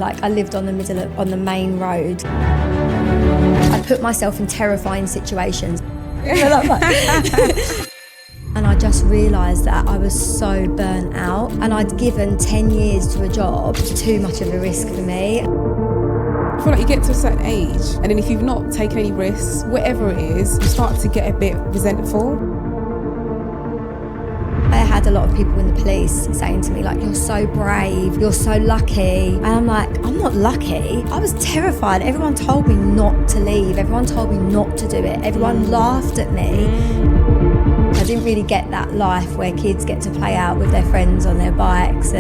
Like, I lived on the main road. I put myself in terrifying situations. And I just realised that I was so burnt out, and I'd given 10 years to a job. Too much of a risk for me. I feel like you get to a certain age, and then if you've not taken any risks, whatever it is, you start to get a bit resentful. I had a lot of people in the police saying to me, like, you're so brave, you're so lucky. And I'm like, I'm not lucky. I was terrified. Everyone told me not to leave. Everyone told me not to do it. Everyone laughed at me. I didn't really get that life where kids get to play out with their friends on their bikes.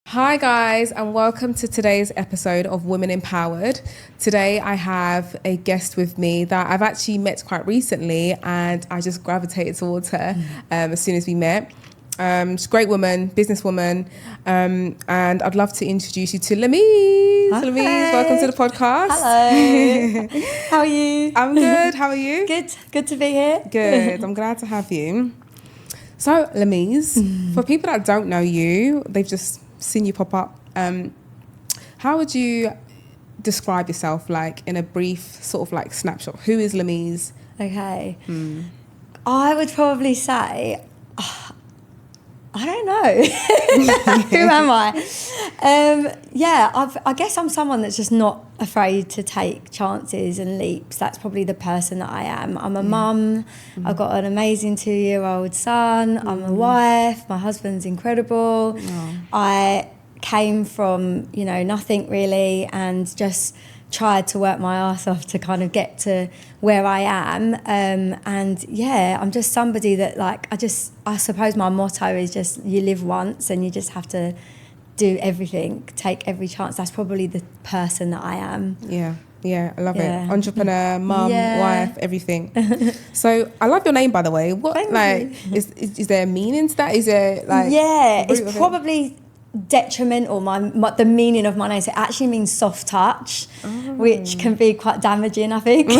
Hi guys, and welcome to today's episode of Women Empowered. Today I have a guest with me that I've actually met quite recently, and I just gravitated towards her as soon as we met. She's a great woman, businesswoman, and I'd love to introduce you to Lamiese. Hi. Lamiese, welcome to the podcast. Hello. How are you? I'm good, how are you? Good to be here. Good, I'm glad to have you. So Lamiese, for people that don't know you, they've just seen you pop up, how would you describe yourself, like in a brief sort of like snapshot? Who is Lamiese? Okay. I would probably say, I don't know. Who am I? I guess I'm someone that's just not afraid to take chances and leaps. That's probably the person that I am. I'm a mum. I've got an amazing 2-year-old son. I'm a wife. My husband's incredible. I came from, nothing really, and just tried to work my ass off to kind of get to where I am. I'm just somebody that, like, I suppose my motto is just, you live once and you just have to do everything, take every chance. That's probably the person that I am. Yeah, I love it. Entrepreneur, mum, wife, everything. So I love your name, by the way. What, is there a meaning to that? Is there like? Yeah, it's probably detrimental. The meaning of my name, so it actually means soft touch, which can be quite damaging, I think,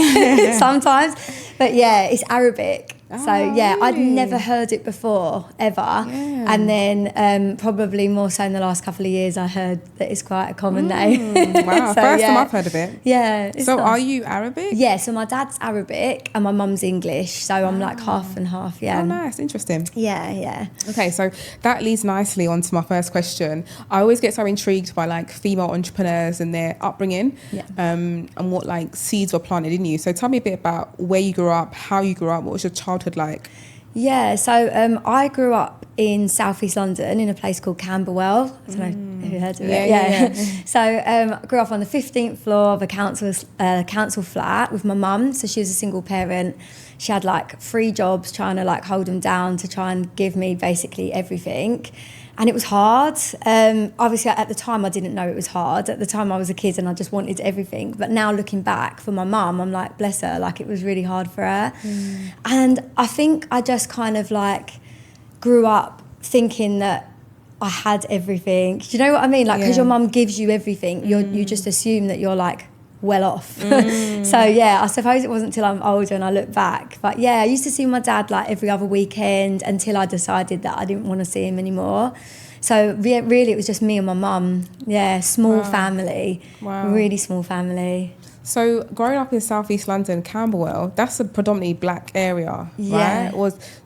sometimes. But yeah, it's Arabic. I'd never heard it before ever, and then probably more so in the last couple of years I heard that it's quite a common name. Wow. First time I've heard of it. Yeah. So nice. Are you Arabic? Yeah, so my dad's Arabic and my mum's English, so I'm like half and half. Yeah. Oh, nice. Interesting. Yeah. Okay, so that leads nicely on to my first question. I always get so intrigued by like female entrepreneurs and their upbringing, and what like seeds were planted in you. So tell me a bit about where you grew up, how you grew up, what was your childhood like? Yeah, so I grew up in southeast London in a place called Camberwell. I don't know if you heard of it. Yeah. So I grew up on the 15th floor of a council flat with my mum. So she was a single parent. She had like 3 jobs, trying to like hold them down to try and give me basically everything. And it was hard. Obviously, at the time, I didn't know it was hard. At the time, I was a kid and I just wanted everything. But now looking back for my mum, I'm like, bless her, like it was really hard for her. And I think I just kind of like grew up thinking that I had everything. Do you know what I mean? Like, because your mum gives you everything, you just assume that you're like well off. So I suppose it wasn't until I'm older and I look back. But yeah, I used to see my dad like every other weekend until I decided that I didn't want to see him anymore. So really it was just me and my mum. Yeah, small family. Wow. Really small family. So growing up in southeast London, Camberwell, that's a predominantly black area, right?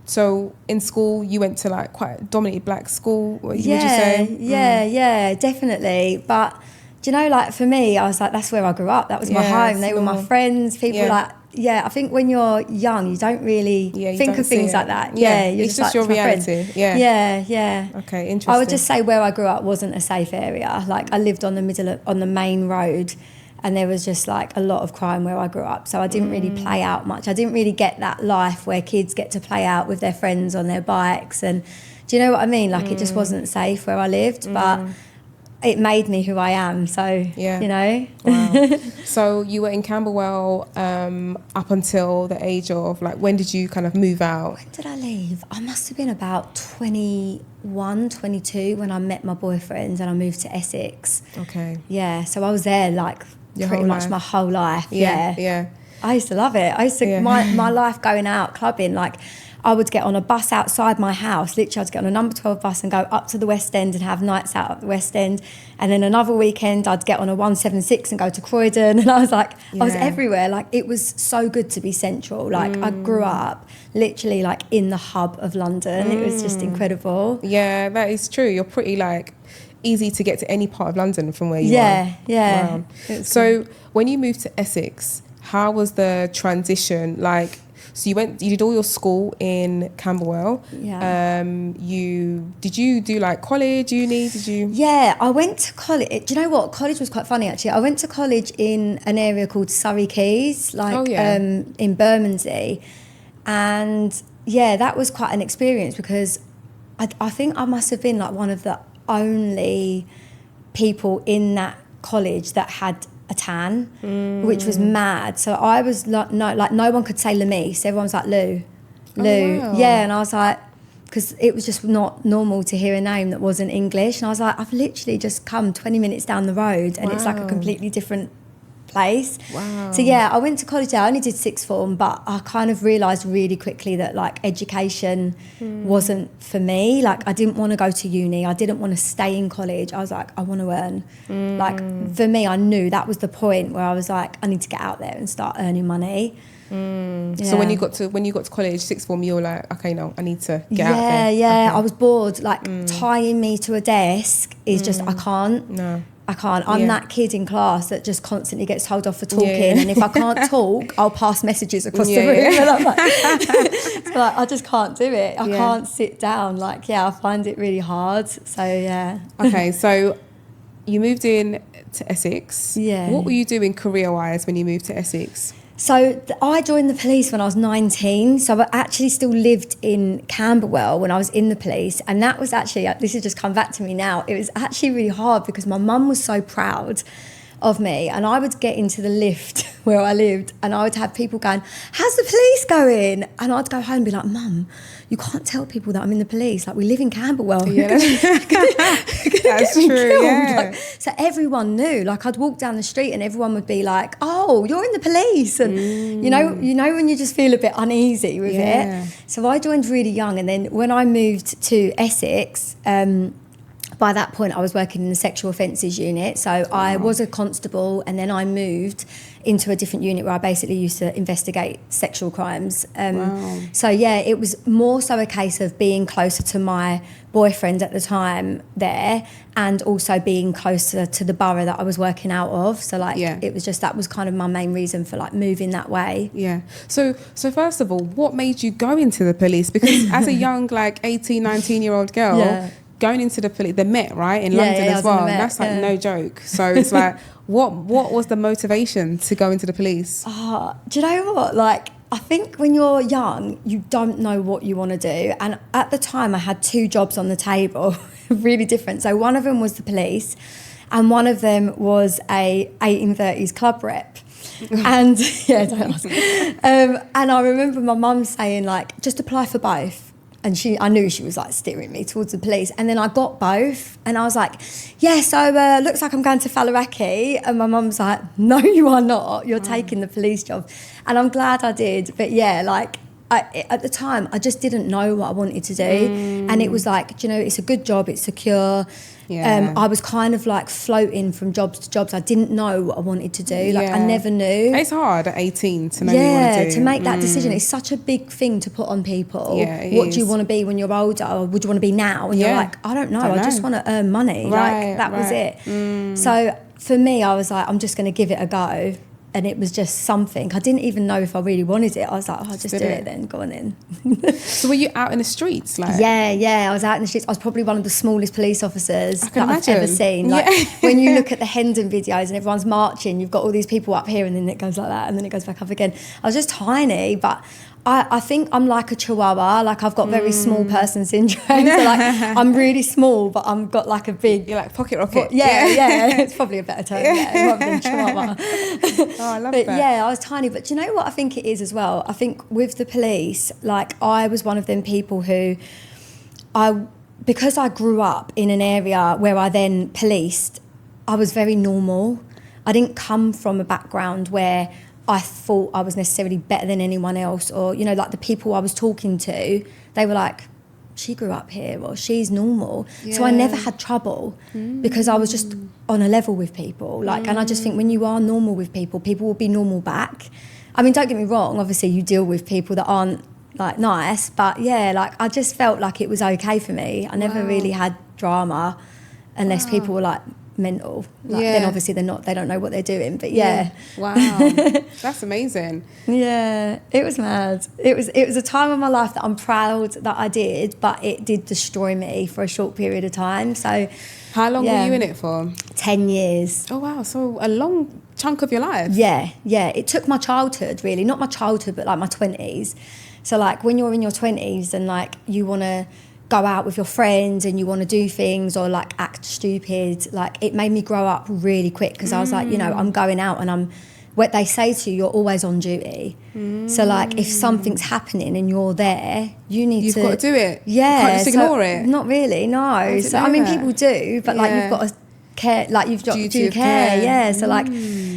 So in school you went to like quite a dominantly black school, would you say? Yeah, definitely. But do you know, like for me, I was like, that's where I grew up. That was my home. They were my friends. People like, I think when you're young, you don't really think of things like that. It's just your reality. Yeah. Okay, interesting. I would just say where I grew up wasn't a safe area. Like I lived on the main road, and there was just like a lot of crime where I grew up. So I didn't really play out much. I didn't really get that life where kids get to play out with their friends on their bikes. And do you know what I mean? Like it just wasn't safe where I lived, but it made me who I am, so, Wow. So you were in Camberwell up until the age of, like, when did you kind of move out? When did I leave? I must have been about 21, 22 when I met my boyfriend and I moved to Essex. Okay. Yeah, so I was there, like, pretty much my whole life. Yeah. I used to love it. My life going out clubbing, like, I would get on a bus outside my house. Literally, I'd get on a number 12 bus and go up to the West End and have nights out at the West End. And then another weekend, I'd get on a 176 and go to Croydon. And I was like, I was everywhere. Like, it was so good to be central. Like, I grew up literally like in the hub of London. It was just incredible. Yeah, that is true. You're pretty like easy to get to any part of London from where you are. Yeah. Wow. So when you moved to Essex, how was the transition? Like, so you did all your school in Camberwell. Yeah. Did you do like college, uni? Did you? Yeah, I went to college. Do you know what? College was quite funny, actually. I went to college in an area called Surrey Quays, like in Bermondsey. And yeah, that was quite an experience because I think I must have been like one of the only people in that college that had a tan, which was mad. So I was like, no one could say Lamiese. Everyone was like Lou. Oh, wow. Yeah, and I was like, because it was just not normal to hear a name that wasn't English. And I was like, I've literally just come 20 minutes down the road and it's like a completely different place. Wow. So yeah, I went to college there. I only did sixth form, but I kind of realised really quickly that like education wasn't for me. Like, I didn't want to go to uni. I didn't want to stay in college. I was like, I want to earn. Like, for me, I knew that was the point where I was like, I need to get out there and start earning money. Yeah. So when you got to college, sixth form, you were like, okay, no, I need to get out there. Yeah. I was bored. Like, tying me to a desk is just, I can't. No. I can't. I'm that kid in class that just constantly gets told off for talking, and if I can't talk, I'll pass messages across the room. And I'm like, so like, I just can't do it. I can't sit down. Like, I find it really hard. So yeah. Okay, so you moved in to Essex. Yeah. What were you doing career-wise when you moved to Essex? So I joined the police when I was 19. So I actually still lived in Camberwell when I was in the police. And that was actually, this has just come back to me now, it was actually really hard because my mum was so proud of me. And I would get into the lift where I lived and I would have people going, how's the police going? And I'd go home and be like, Mum, you can't tell people that I'm in the police. Like, we live in Camberwell. Yeah. That's true, yeah. Like, so everyone knew. Like, I'd walk down the street and everyone would be like, oh, you're in the police. And, you know when you just feel a bit uneasy with it. So I joined really young. And then when I moved to Essex, by that point I was working in the sexual offences unit. So I was a constable, and then I moved into a different unit where I basically used to investigate sexual crimes. So yeah, it was more so a case of being closer to my boyfriend at the time there, and also being closer to the borough that I was working out of. So like, it was just, that was kind of my main reason for like moving that way. Yeah. So first of all, what made you go into the police? Because as a young, like 18, 19-year-old girl, going into the police, the Met, right, in London as well, that's like no joke. So it's like, what was the motivation to go into the police? Do you know what? Like, I think when you're young, you don't know what you want to do. And at the time, I had two jobs on the table, really different. So one of them was the police, and one of them was a 1830s club rep. And don't ask. And I remember my mum saying, like, just apply for both. And I knew she was like steering me towards the police. And then I got both. And I was like, so looks like I'm going to Faliraki. And my mum's like, no, you are not. You're taking the police job. And I'm glad I did. But yeah, like, at the time, I just didn't know what I wanted to do. And it was like, you know, it's a good job, it's secure. I was kind of like floating from jobs to jobs. I didn't know what I wanted to do. Like, I never knew. It's hard at 18 to know what you want to do. To make that decision. It's such a big thing to put on people. What do you want to be when you're older? Or would you want to be now? And you're like, I don't know. I just want to earn money. Like, that was it. So for me, I was like, I'm just going to give it a go. And it was just something. I didn't even know if I really wanted it. I was like, I'll just do it then. Go on then. So were you out in the streets? Like? Yeah. I was out in the streets. I was probably one of the smallest police officers that imagine. I've ever seen. Like, when you look at the Hendon videos and everyone's marching, you've got all these people up here and then it goes like that and then it goes back up again. I was just tiny, but I think I'm like a chihuahua. Like, I've got very small person syndrome. So like, I'm really small, but I've got like a big... You're like pocket rocket. Yeah. It's probably a better term, rather than chihuahua. I love but that. Yeah, I was tiny. But do you know what I think it is as well? I think with the police, like, I was one of them people who because I grew up in an area where I then policed, I was very normal. I didn't come from a background where I thought I was necessarily better than anyone else, or, you know, like the people I was talking to, they were like, she grew up here, or she's normal. So I never had trouble because I was just on a level with people. Like, and I just think when you are normal with people, people will be normal back. I mean, don't get me wrong, obviously you deal with people that aren't like nice, but yeah, like I just felt like it was okay for me. I never really had drama unless people were like mental. Like, then obviously they don't know what they're doing, but Wow. That's amazing. Yeah, it was mad. It was a time of my life that I'm proud that I did, but it did destroy me for a short period of time. So how long were you in it for? 10 years. Oh wow, so a long chunk of your life. Yeah, it took my childhood, really, not my childhood, but like my 20s. So like when you're in your 20s and like you want to go out with your friends and you want to do things or like act stupid, like it made me grow up really quick, because I was like, you know, I'm going out and what they say to you, you're always on duty. So like if something's happening and you're there, you've got to do it. Yeah. You can't just ignore it. Not really, no. So I mean, people do, but like you've got to care, like you've got to do care. Yeah. So like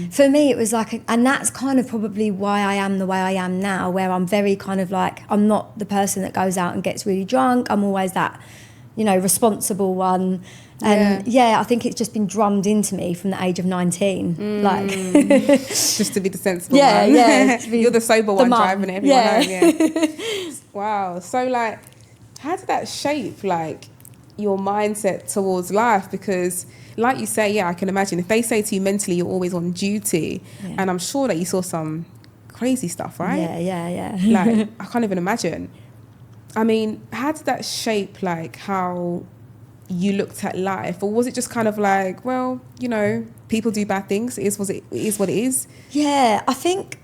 for me it was like and that's kind of probably why I am the way I am now, where I'm very kind of like, I'm not the person that goes out and gets really drunk. I'm always that, you know, responsible one. And I think it's just been drummed into me from the age of 19. Like just to be the sensible one. You're the sober one driving everyone home. Yeah. Wow. So like, how did that shape like your mindset towards life? Because like you say, I can imagine if they say to you mentally you're always on duty, and I'm sure that you saw some crazy stuff, right? Yeah. Like I can't even imagine. I mean, how did that shape like how you looked at life? Or was it just kind of like, well, you know, people do bad things, it is what it is? Yeah, I think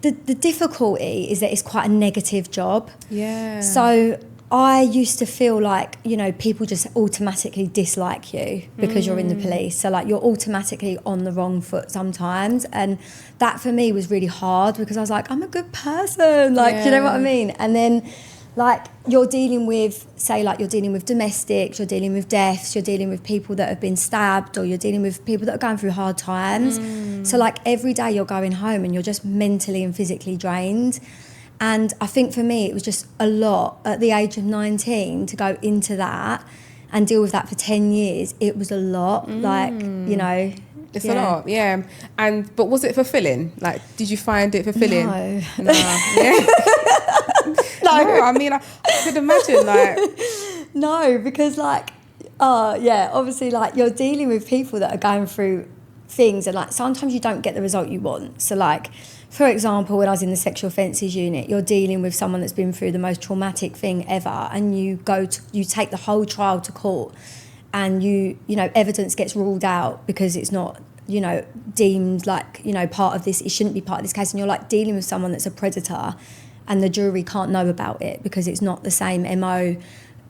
the difficulty is that it's quite a negative job. Yeah. So I used to feel like, you know, people just automatically dislike you because you're in the police. So like you're automatically on the wrong foot sometimes. And that for me was really hard, because I was like, I'm a good person. Like, you know what I mean? And then like you're dealing with, say like you're dealing with domestics, you're dealing with deaths, you're dealing with people that have been stabbed, or you're dealing with people that are going through hard times. So like every day you're going home and you're just mentally and physically drained. And I think for me, it was just a lot at the age of 19 to go into that and deal with that for 10 years. It was a lot, like, you know. It's a lot, but was it fulfilling? Like, did you find it fulfilling? No. No, I mean, I could imagine, like. No, because like, obviously like you're dealing with people that are going through things, and like sometimes you don't get the result you want. So like, for example, when I was in the sexual offences unit, you're dealing with someone that's been through the most traumatic thing ever, and you take the whole trial to court, and you know, evidence gets ruled out because it's not, you know, deemed like, you know, part of this, it shouldn't be part of this case, and you're like dealing with someone that's a predator, and the jury can't know about it because it's not the same MO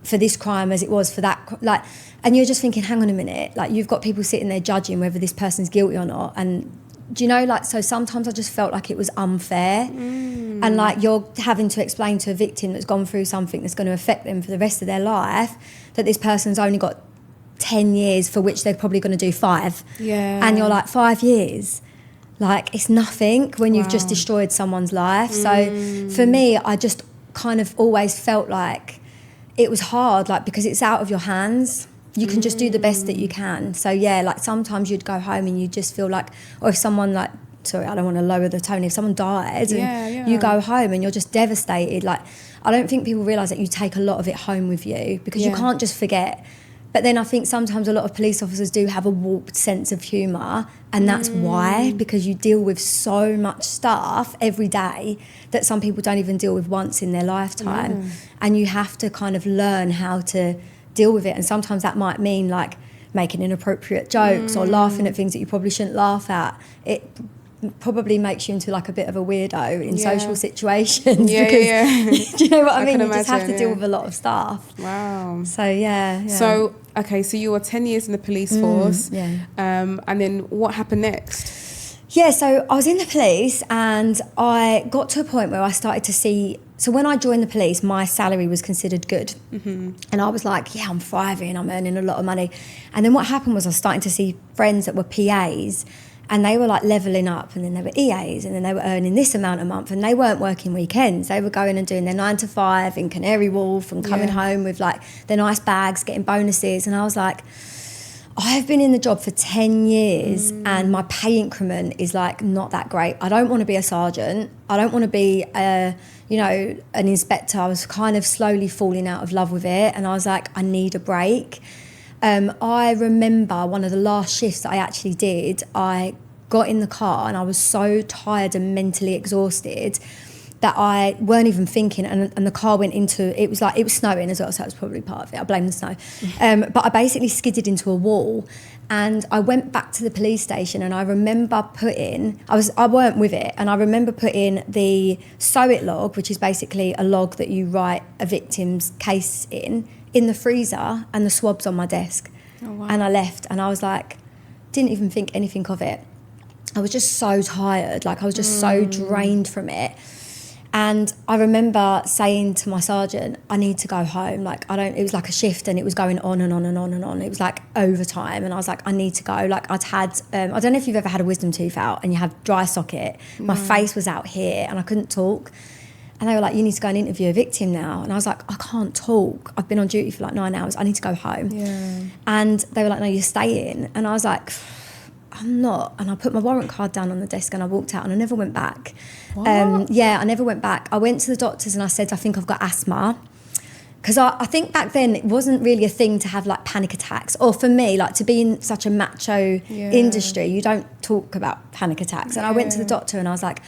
for this crime as it was for that, like, and you're just thinking, hang on a minute, like you've got people sitting there judging whether this person's guilty or not. And do you know, like, so sometimes I just felt like it was unfair. And like you're having to explain to a victim that's gone through something that's going to affect them for the rest of their life that this person's only got 10 years for which they're probably going to do 5. And you're like, 5 years, like it's nothing when you've just destroyed someone's life. So for me, I just kind of always felt like it was hard, like, because it's out of your hands. You can just do the best that you can. So like sometimes you'd go home and you just feel like, or if someone like, sorry, I don't want to lower the tone, if someone died and you go home and you're just devastated, like I don't think people realise that you take a lot of it home with you, because you can't just forget. But then I think sometimes a lot of police officers do have a warped sense of humour, and that's why, because you deal with so much stuff every day that some people don't even deal with once in their lifetime. And you have to kind of learn how to deal with it. And sometimes that might mean like making inappropriate jokes or laughing at things that you probably shouldn't laugh at. It probably makes you into like a bit of a weirdo in social situations. Do you know what I mean? You just have to deal with a lot of stuff. Wow. So So okay, so you were 10 years in the police force. And then what happened next? So I was in the police, and I got to a point where I started to see, so when I joined the police, my salary was considered good. And I was like, I'm thriving, I'm earning a lot of money. And then what happened was I was starting to see friends that were PAs, And they were like levelling up, and then they were EAs, and then they were earning this amount a month, and they weren't working weekends. They were going and doing their 9 to 5 in Canary Wharf and coming home with like their nice bags, getting bonuses. And I was like, I've been in the job for 10 years and my pay increment is like not that great. I don't want to be a sergeant. I don't want to be an inspector. I was kind of slowly falling out of love with it, and I was like, I need a break. I remember one of the last shifts that I actually did, I got in the car and I was so tired and mentally exhausted that I weren't even thinking, and the car went into, it was snowing as well, so that was probably part of it. I blame the snow. But I basically skidded into a wall, and I went back to the police station, and I remember I weren't with it, and I remember putting the SOIT log, which is basically a log that you write a victim's case in the freezer, and the swabs on my desk. Oh, wow. And I left, and I was like, didn't even think anything of it. I was just so tired, like I was just so drained from it. And I remember saying to my sergeant, I need to go home. It was like a shift, and it was going on and on and on and on. It was like overtime, and I was like, I need to go. Like I don't know if you've ever had a wisdom tooth out and you have dry socket. My face was out here and I couldn't talk. And they were like, you need to go and interview a victim now. And I was like, I can't talk. I've been on duty for like 9 hours. I need to go home. Yeah. And they were like, no, you're staying. And I was like, I'm not. And I put my warrant card down on the desk and I walked out, and I never went back. What? I never went back. I went to the doctors and I said, I think I've got asthma. Because I think back then it wasn't really a thing to have like panic attacks. Or for me, like to be in such a macho industry, you don't talk about panic attacks. And I went to the doctor and I was like,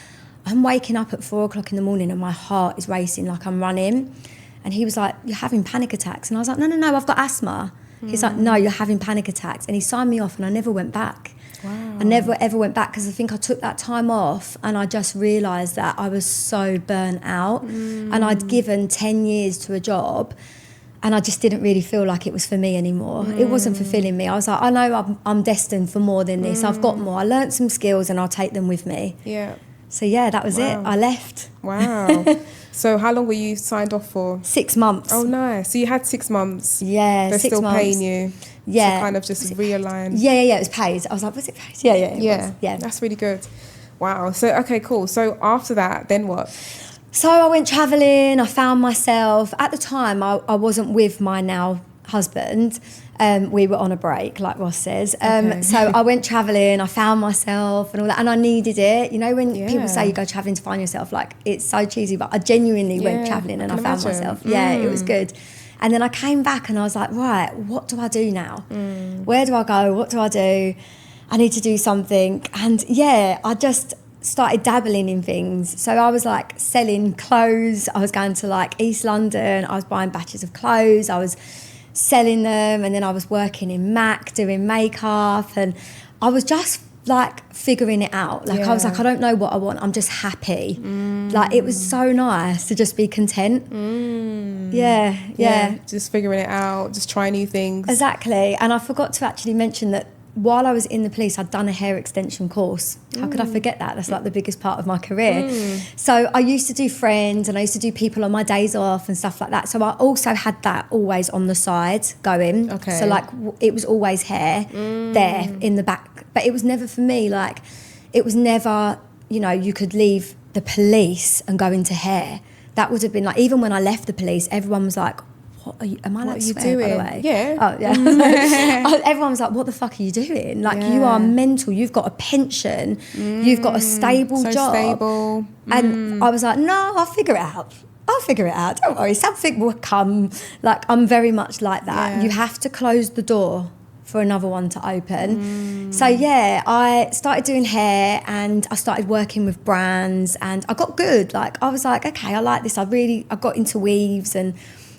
I'm waking up at 4 o'clock in the morning and my heart is racing like I'm running. And he was like, you're having panic attacks. And I was like, no, I've got asthma. He's like, no, you're having panic attacks. And he signed me off, and I never went back. Wow. I never ever went back, because I think I took that time off and I just realised that I was so burnt out, and I'd given 10 years to a job, and I just didn't really feel like it was for me anymore. It wasn't fulfilling me. I was like, I know I'm destined for more than this. I've got more. I learnt some skills and I'll take them with me. Yeah. So yeah, that was it. I left. Wow. So how long were you signed off for? 6 months. Oh, nice. So you had 6 months. Yeah, They're 6 still months. paying you. Yeah. To kind of just realign. Yeah, it was paid. I was like, was it paid? Yeah, it was. Yeah. That's really good. Wow. So, okay, cool. So after that, then what? So I went travelling. I found myself, at the time, I wasn't with my now husband. We were on a break, like Ross says. So I went travelling, I found myself and all that, and I needed it. You know, when people say you go travelling to find yourself, like, it's so cheesy, but I genuinely went travelling and I found myself. Yeah, it was good. And then I came back and I was like, right, what do I do now? Where do I go? What do I do? I need to do something. And yeah, I just started dabbling in things. So I was like selling clothes. I was going to like East London. I was buying batches of clothes. I was selling them, and then I was working in MAC doing makeup, and I was just like figuring it out. Like I was like, I don't know what I want. I'm just happy. Like it was so nice to just be content. Yeah. Just figuring it out, just trying new things. Exactly. And I forgot to actually mention that while I was in the police, I'd done a hair extension course. How could I forget that? That's like the biggest part of my career. So I used to do Friends, and I used to do people on my days off and stuff like that. So I also had that always on the side going. Okay. So like it was always hair there in the back. But it was never for me, like it was never, you know, you could leave the police and go into hair. That would have been like, even when I left the police, everyone was like, what are you, am I allowed to swear, by the way? Yeah. Oh, yeah. Everyone was like, what the fuck are you doing? Like, you are mental. You've got a pension. You've got a stable job. Stable. And I was like, no, I'll figure it out. Don't worry. Something will come. Like, I'm very much like that. Yeah. You have to close the door for another one to open. So yeah, I started doing hair and I started working with brands, and I got good. Like, I was like, okay, I like this. I got into weaves, and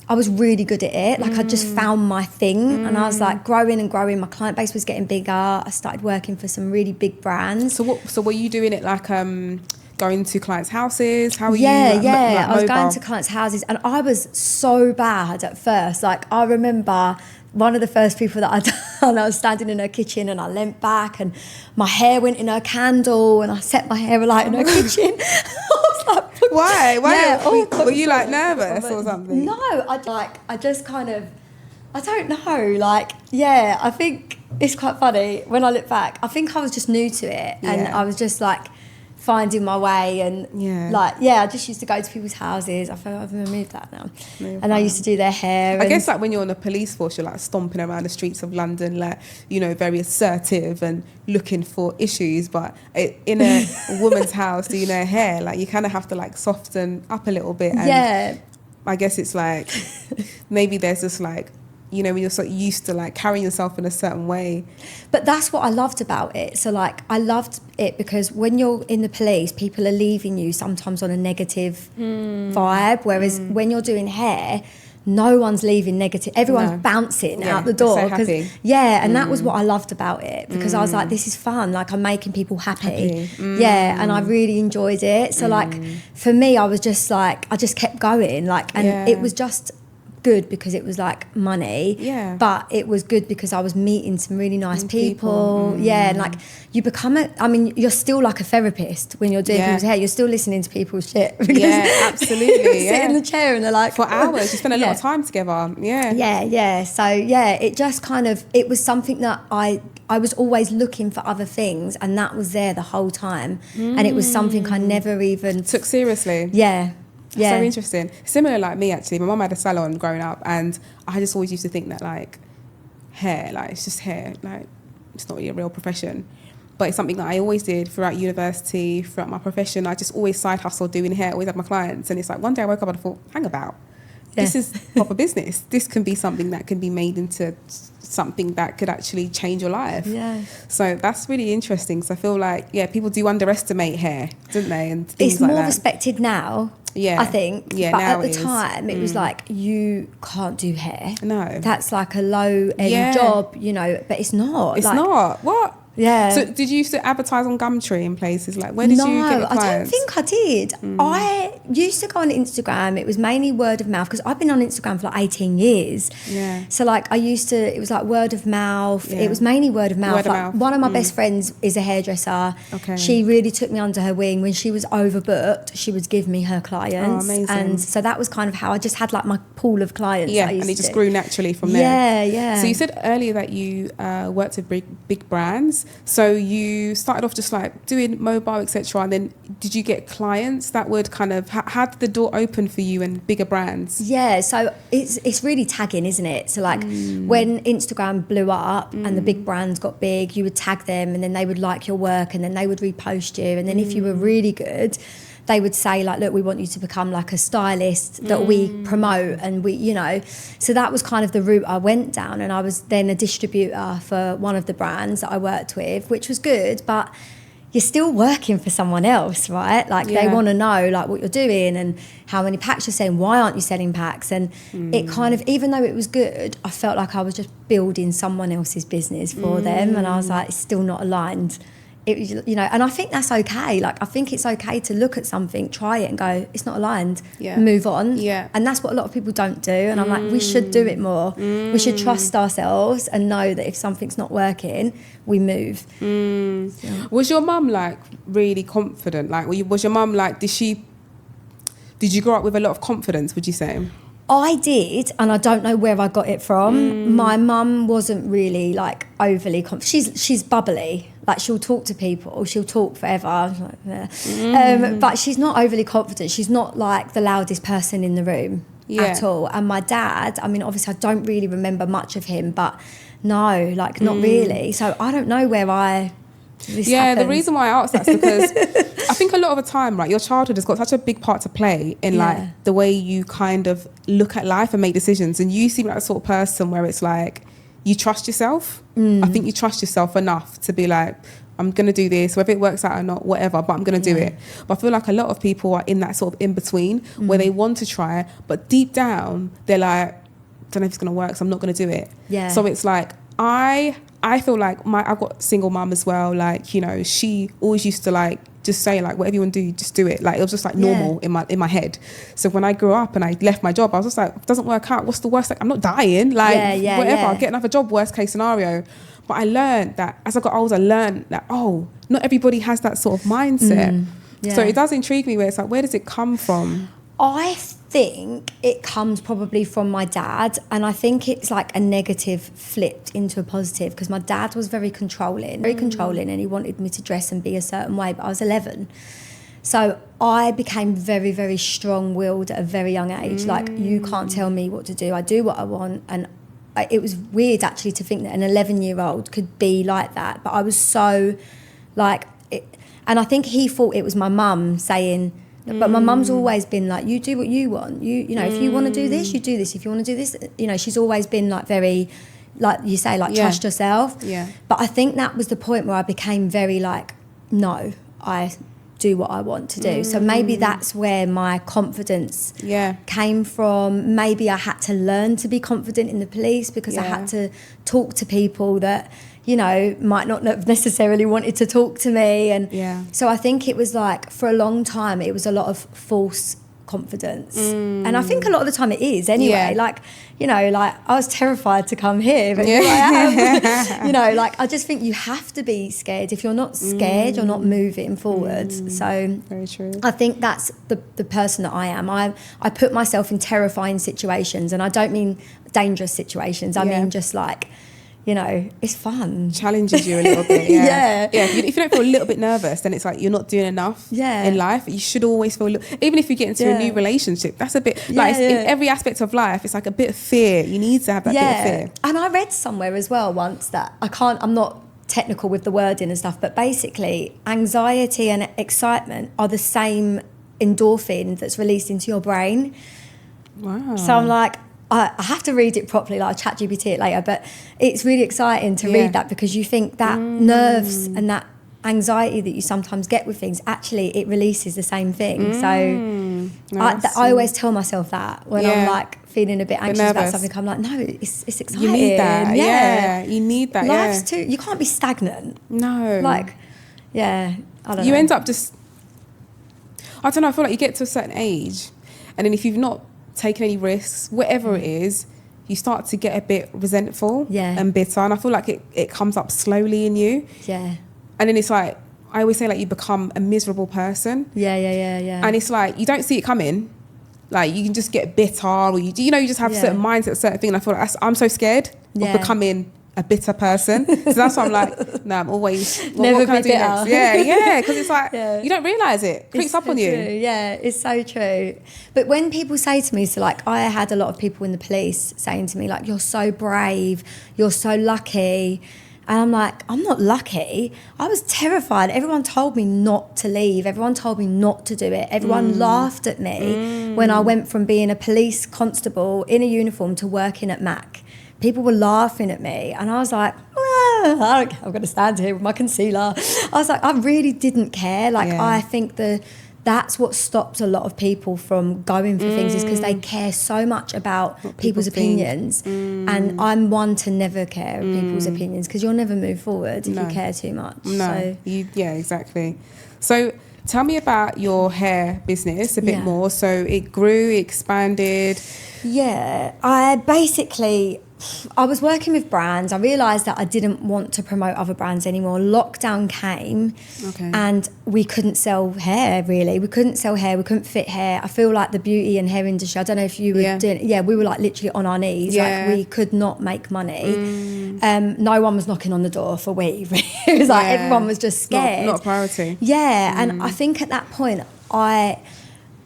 I was really good at it. Like I just found my thing, and I was like growing and growing. My client base was getting bigger. I started working for some really big brands. So were you doing it like going to clients' houses? How were you? Yeah. I was going to clients' houses, and I was so bad at first. Like I remember one of the first people that I'd done, I was standing in her kitchen and I leant back and my hair went in her candle and I set my hair alight in her kitchen. I was like, why? Were you like nervous or something? No, I just kind of, I don't know. Like, yeah, I think it's quite funny when I look back. I think I was just new to it, and I was just like finding my way, and I just used to go to people's houses. I feel I've removed that now. And I used to do their hair. I guess like when you're on a police force, you're like stomping around the streets of London, like, you know, very assertive and looking for issues. But in a woman's house doing her hair, like you kind of have to like soften up a little bit. And I guess it's like maybe there's just like, you know, when you're so used to like carrying yourself in a certain way. But that's what I loved about it. So like I loved it because when you're in the police, people are leaving you sometimes on a negative vibe, whereas when you're doing hair, no one's leaving negative. Everyone's bouncing out the door. So happy. And that was what I loved about it, because I was like, this is fun. Like I'm making people happy. And I really enjoyed it. So like for me, I was just like, I just kept going. Like, and it was just good because it was like money, but it was good because I was meeting some really nice people. And like you become you're still like a therapist when you're doing people's hair. You're still listening to people's shit. Absolutely. Sit in the chair and they're like for hours. You spend a lot of time together. So it just kind of, it was something that I was always looking for other things, and that was there the whole time, and it was something I never even took seriously. So interesting. Similar like me, actually. My mum had a salon growing up, and I just always used to think that like hair, like it's just hair, like it's not really a real profession. But it's something that I always did throughout university, throughout my profession. I just always side hustle doing hair, always had my clients. And it's like one day I woke up and I thought, hang about. This is proper business. This can be something that can be made into something that could actually change your life. So that's really interesting. So I feel like, people do underestimate hair, don't they? And things it's like more that. Respected now. I think. But at the time, it was like, you can't do hair. No. That's like a low-end job, you know, but it's not. It's like, not. What? Yeah. So did you used to advertise on Gumtree in places? Like, where did you get your clients? I don't think I did. I used to go on Instagram. It was mainly word of mouth, because I've been on Instagram for like 18 years. So like it was like word of mouth. It was mainly word of mouth. One of my best friends is a hairdresser. She really took me under her wing. When she was overbooked, she would give me her clients. Amazing. And so that was kind of how I just had like my pool of clients. And it just grew naturally from there. Yeah. So you said earlier that you worked with big brands. So you started off just like doing mobile, etc. And then did you get clients that would kind of, how did the door open for you and bigger brands? So it's really tagging, isn't it? So like when Instagram blew up and the big brands got big, you would tag them and then they would like your work and then they would repost you. And then if you were really good, they would say like, look, we want you to become like a stylist that we promote, and we, you know. So that was kind of the route I went down, and I was then a distributor for one of the brands that I worked with, which was good, but you're still working for someone else, right? Like they want to know like what you're doing and how many packs you're selling, why aren't you selling packs? And it kind of, even though it was good, I felt like I was just building someone else's business for them, and I was like, it's still not aligned. It was, you know, and I think that's okay. Like, I think it's okay to look at something, try it and go, it's not aligned, move on. And that's what a lot of people don't do. And I'm like, we should do it more. We should trust ourselves and know that if something's not working, we move. Was your mum like really confident? Like, was your mum like, did you grow up with a lot of confidence, would you say? I did, and I don't know where I got it from. My mum wasn't really like overly confident. She's bubbly. Like, she'll talk to people, she'll talk forever. But she's not overly confident. She's not like the loudest person in the room at all. And my dad, I mean, obviously I don't really remember much of him, but no, like not really. So I don't know where this happens. The reason why I asked that is because I think a lot of the time, right, your childhood has got such a big part to play in like the way you kind of look at life and make decisions. And you seem like the sort of person where it's like, you trust yourself. I think you trust yourself enough to be like, I'm going to do this, whether it works out or not, whatever, but I'm going to do it. But I feel like a lot of people are in that sort of in-between where they want to try, but deep down, they're like, I don't know if it's going to work, so I'm not going to do it. So it's like, I feel like I've got a single mum as well. Like, you know, she always used to like, just say like, whatever you want to do, just do it. Like, it was just like normal in my head. So when I grew up and I left my job, I was just like, if it doesn't work out, what's the worst? Like, I'm not dying. Like, whatever, I'll get another job, worst case scenario. But I learned that as I got older, I learned that, not everybody has that sort of mindset. So it does intrigue me where it's like, where does it come from? I think it comes probably from my dad, and I think it's like a negative flipped into a positive, because my dad was very controlling, and he wanted me to dress and be a certain way, but I was 11. So I became very, very strong-willed at a very young age. Like, you can't tell me what to do. I do what I want. And it was weird, actually, to think that an 11-year-old could be like that. But I was so, like... And I think he thought it was my mum saying... But my mum's always been like, you do what you want. You know, if you want to do this, you do this. If you want to do this... You know, she's always been, like, very... Like you say, like, trust yourself. Yeah. But I think that was the point where I became very, like, no, I... do what I want to do. So maybe that's where my confidence came from. Maybe I had to learn to be confident in the police, because I had to talk to people that, you know, might not have necessarily wanted to talk to me. And so I think it was like, for a long time, it was a lot of false confidence. And I think a lot of the time it is anyway. Like, you know, like, I was terrified to come here, but here I am. You know, like, I just think you have to be scared. If you're not scared, you're not moving forwards. So very true. I think that's the person that I am. I put myself in terrifying situations, and I don't mean dangerous situations. I mean just like, you know, it's fun. Challenges you a little bit, If you don't feel a little bit nervous, then it's like you're not doing enough in life. You should always feel, even if you get into a new relationship, that's a bit, like, in every aspect of life, it's like a bit of fear. You need to have that bit of fear. And I read somewhere as well once that, I'm not technical with the wording and stuff, but basically anxiety and excitement are the same endorphin that's released into your brain. Wow. So I'm like, I have to read it properly, like ChatGPT it later, but it's really exciting to read that, because you think that nerves and that anxiety that you sometimes get with things, actually it releases the same thing. So I always tell myself that when I'm like feeling a bit anxious about something, I'm like, no, it's exciting. You need that. You need that. Life's too, you can't be stagnant. No. Like, I don't know. You end up just, I don't know, I feel like you get to a certain age, and then if you've not taking any risks, whatever it is, you start to get a bit resentful and bitter, and I feel like it comes up slowly in you. And then it's like, I always say, like, you become a miserable person. And it's like, you don't see it coming. Like, you can just get bitter, or you just have certain mindset, certain thing. And I feel like I'm so scared of becoming a bitter person. So that's why I'm like, no, I'm always, what can I do next? Because it's like, you don't realise it creeps up on you. Yeah, it's so true. But when people say to me, so like, I had a lot of people in the police saying to me, like, you're so brave, you're so lucky. And I'm like, I'm not lucky. I was terrified. Everyone told me not to leave. Everyone told me not to do it. Everyone laughed at me when I went from being a police constable in a uniform to working at Mac. People were laughing at me, and I was like, I'm going to stand here with my concealer. I was like, I really didn't care. Like, I think that's what stops a lot of people from going for things, is because they care so much about people's opinions. And I'm one to never care of people's opinions, because you'll never move forward if you care too much. No, exactly. So tell me about your hair business a bit more. So it grew, it expanded. Yeah, I was working with brands. I realised that I didn't want to promote other brands anymore. Lockdown came and we couldn't sell hair, really. We couldn't sell hair. We couldn't fit hair. I feel like the beauty and hair industry, I don't know if you were doing it. Yeah, we were like literally on our knees. Like, we could not make money. No one was knocking on the door for weave. It was like everyone was just scared. Not a priority. Yeah, and I think at that point I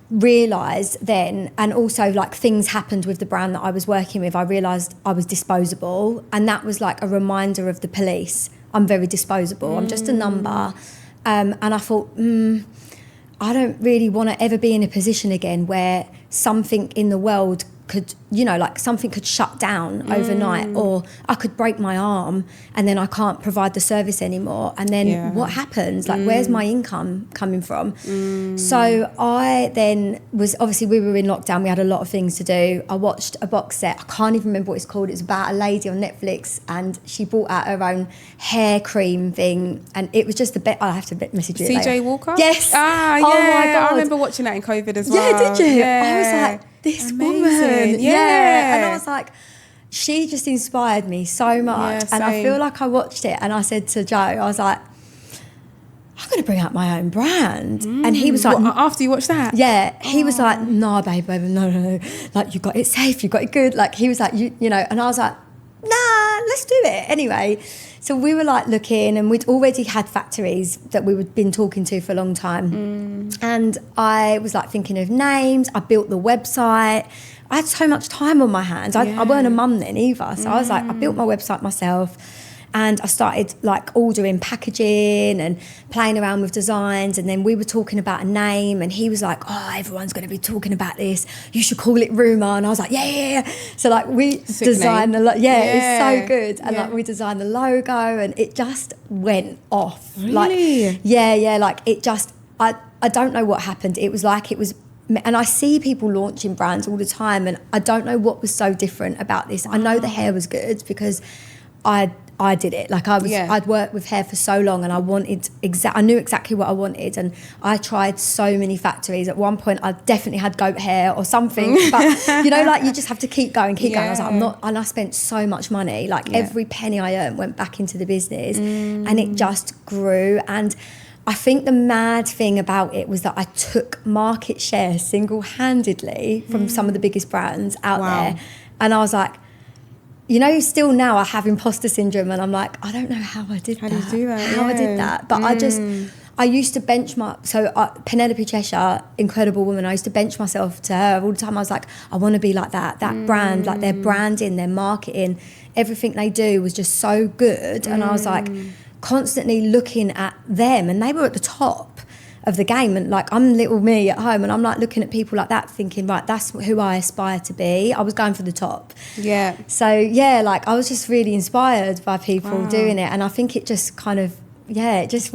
realised then, and also like things happened with the brand that I was working with, I realised I was disposable, and that was like a reminder of the police. I'm very disposable. I'm just a number. And I thought, I don't really want to ever be in a position again where something in the world could, like something could shut down overnight, or I could break my arm and then I can't provide the service anymore. And then what happens? Like, where's my income coming from? So I then obviously we were in lockdown. We had a lot of things to do. I watched a box set. I can't even remember what it's called. It's about a lady on Netflix, and she brought out her own hair cream thing. And it was just I have to message you CJ later. Walker? Yes. Oh my God. I remember watching that in COVID as well. Yeah, did you? Yeah. I was like, this amazing woman. Yeah. And I was like, she just inspired me so much. And I feel like I watched it and I said to Joe, I was like, I'm going to bring out my own brand. And he was like... What, after you watched that? Yeah. He was like, no, babe, no. Like, you got it safe, you got it good. Like, he was like, you know, and I was like, nah, let's do it. Anyway, so we were like looking, and we'd already had factories that we had been talking to for a long time. And I was like thinking of names. I built the website. I had so much time on my hands. I weren't a mum then either. So I was like, I built my website myself. And I started like ordering packaging and playing around with designs. And then we were talking about a name, and he was like, oh, everyone's going to be talking about this. You should call it Rumour. And I was like, yeah. So like we designed it's so good. And like we designed the logo, and it just went off. Really? Like, like it just, I don't know what happened. It was like it was, and I see people launching brands all the time, and I don't know what was so different about this. I know the hair was good because I did it. Like I'd worked with hair for so long, and I knew exactly what I wanted, and I tried so many factories. At one point I definitely had goat hair or something, but you know, like you just have to keep going. I was like, and I spent so much money, like every penny I earned went back into the business, and it just grew. And I think the mad thing about it was that I took market share single-handedly from some of the biggest brands out there, and I was like, you know, still now I have imposter syndrome, and I'm like, I don't know how I did that. How did you do that? How I did that. But I used to benchmark. So Penelope Cheshire, incredible woman, I used to bench myself to her all the time. I was like, I want to be like that brand, like their branding, their marketing, everything they do was just so good. And I was like constantly looking at them, and they were at the top of the game, and like I'm little me at home, and I'm like looking at people like that thinking, right, that's who I aspire to be. I was going for the top. So like I was just really inspired by people doing it, and I think it just kind of it just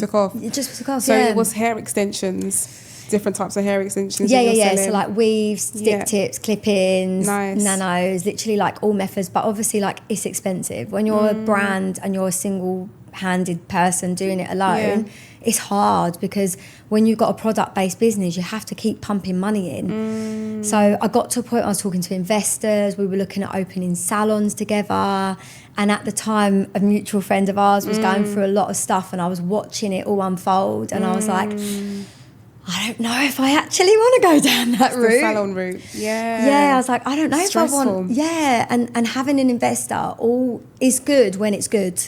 took off. It just took off. So it was hair extensions, different types of hair extensions. So like weaves, stick tips, clip-ins, nanos, literally like all methods. But obviously like it's expensive when you're a brand and you're a single-handed person doing it alone. It's hard because when you've got a product-based business, you have to keep pumping money in. So I got to a point I was talking to investors. We were looking at opening salons together. And at the time, a mutual friend of ours was going through a lot of stuff, and I was watching it all unfold. And I was like, I don't know if I actually want to go down that route. The salon route. I was like, I don't know if I want. And having an investor is good when it's good.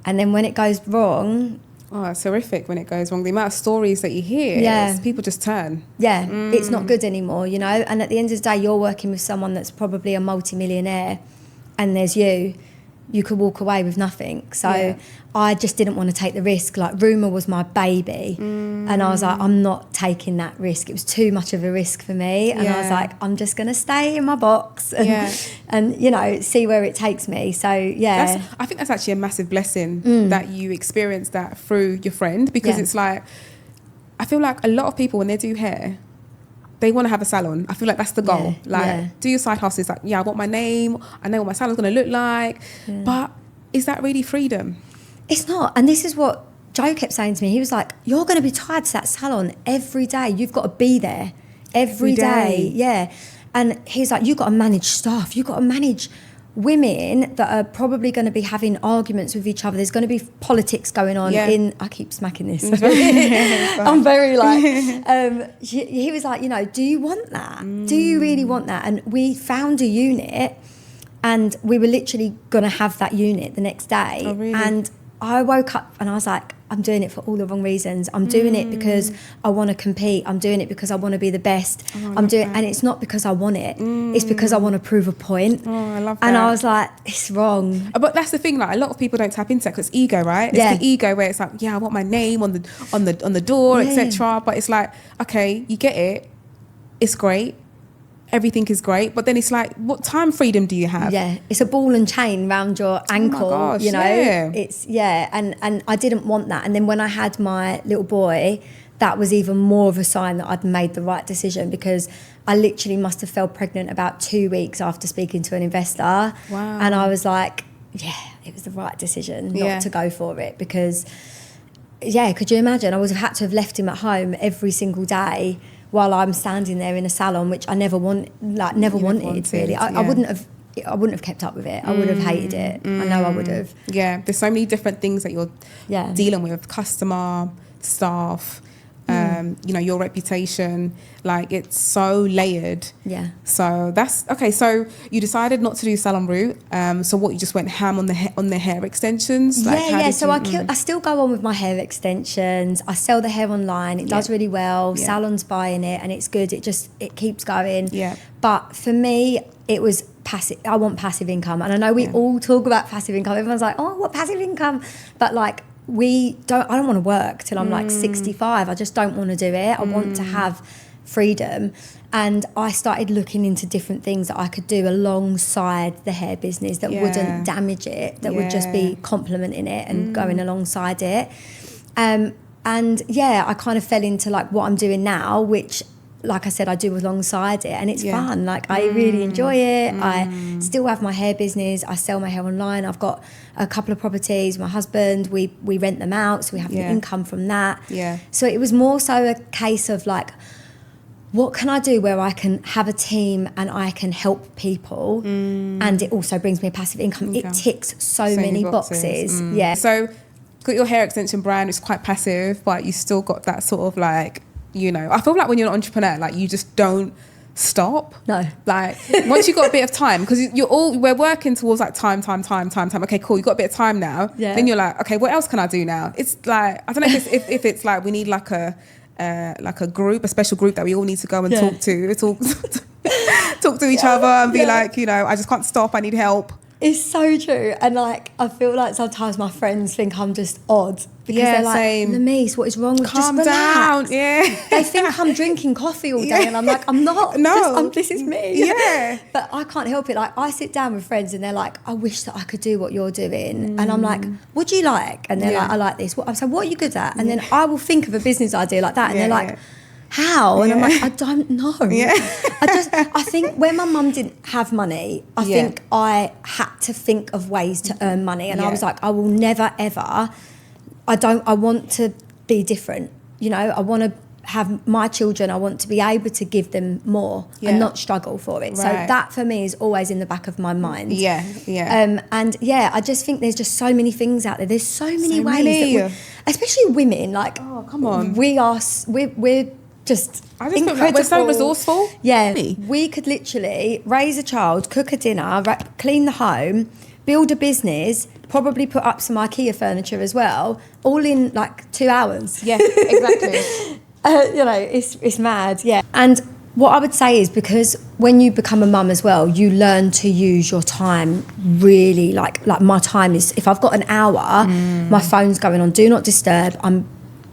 And then when it goes wrong... Oh, it's horrific when it goes wrong. The amount of stories that you hear, people just turn. It's not good anymore, you know. And at the end of the day, you're working with someone that's probably a multi-millionaire, and there's you could walk away with nothing. So I just didn't want to take the risk. Like Rumour was my baby, and I was like, I'm not taking that risk. It was too much of a risk for me, and I was like, I'm just going to stay in my box and you know, see where it takes me. So I think that's actually a massive blessing that you experienced that through your friend, because it's like, I feel like a lot of people when they do hair, they want to have a salon. I feel like that's the goal. Do your side hustle. It's like, I want my name. I know what my salon's going to look like. But is that really freedom? It's not. And this is what Joe kept saying to me. He was like, you're going to be tied to that salon every day. You've got to be there every day. And he's like, you've got to manage staff. You've got to manage women that are probably going to be having arguments with each other. There's going to be politics going on I keep smacking this. I'm very like, he was like, you know, do you want that? Do you really want that? And we found a unit, and we were literally going to have that unit the next day. Oh, really? And I woke up and I was like, I'm doing it for all the wrong reasons. I'm doing it because I want to compete. I'm doing it because I want to be the best. And it's not because I want it. It's because I want to prove a point. Oh, I love that. And I was like, it's wrong. But that's the thing. Like a lot of people don't tap into that because it's ego, right? It's the ego where it's like, I want my name on the door, etc. But it's like, okay, you get it. It's great. Everything is great, but then it's like, what time freedom do you have? It's a ball and chain around your ankle. Oh my gosh, you know, it's and I didn't want that. And then when I had my little boy, that was even more of a sign that I'd made the right decision, because I literally must have fell pregnant about 2 weeks after speaking to an investor. Wow. And I was like, it was the right decision not to go for it, because could you imagine? I would have had to have left him at home every single day while I'm standing there in a salon, which I never wanted really. I wouldn't have, I wouldn't have kept up with it. I would have hated it. I know I would have. Yeah, there's so many different things that you're dealing with, customer, staff, you know, your reputation, like it's so layered. Yeah. So that's okay. So you decided not to do salon route. So what, you just went ham on the hair extensions? Like, So I still go on with my hair extensions. I sell the hair online. It does really well. Yeah. Salons buying it, and it's good. It keeps going. Yeah. But for me, it was passive. I want passive income, and I know we all talk about passive income. Everyone's like, "Oh, what passive income?" But like, I don't want to work till I'm like 65. I just don't want to do it. I want to have freedom. And I started looking into different things that I could do alongside the hair business that wouldn't damage it, that would just be complementing it and going alongside it. And I kind of fell into like what I'm doing now, which, like I said, I do alongside it, and it's fun. Like, I really enjoy it. I still have my hair business. I sell my hair online. I've got a couple of properties. My husband, we rent them out, so we have the income from that. Yeah. So it was more so a case of like, what can I do where I can have a team and I can help people, and it also brings me a passive income. It ticks so many boxes. Yeah. So got your hair extension brand. It's quite passive, but you still got that sort of like, you know, I feel like when you're an entrepreneur, like you just don't stop. No. Like once you got a bit of time, because we're working towards like time. Okay, cool. You got a bit of time now. Yeah. Then you're like, okay, what else can I do now? It's like, I don't know if it's like we need like a group, a special group that we all need to go and talk to, talk to each other and be like, you know, I just can't stop. I need help. It's so true. And like, I feel like sometimes my friends think I'm just odd because they're like, Lamiese, what is wrong with Calm just down. relax. Yeah. They think I'm drinking coffee all day and I'm like, I'm not. No. This is me. Yeah. But I can't help it. Like, I sit down with friends and they're like, I wish that I could do what you're doing. And I'm like, what do you like? And they're like, I like this. I'm saying, what are you good at? And then I will think of a business idea like that. And they're like, how? And I'm like, I don't know. Yeah. I think when my mum didn't have money, I think I had to think of ways to earn money. And I was like, I will never, ever, I want to be different. You know, I want to have my children, I want to be able to give them more and not struggle for it. Right. So that for me is always in the back of my mind. Yeah. I just think there's just so many things out there. There's so many ways that especially women, like, oh, come on. We're just I just incredible. feel like we're so resourceful. Yeah, we could literally raise a child, cook a dinner, clean the home, build a business, probably put up some IKEA furniture as well, all in like 2 hours. Yeah, exactly. You know, it's mad. Yeah. And what I would say is, because when you become a mum as well, you learn to use your time really, like my time is, if I've got an hour, my phone's going on do not disturb, I'm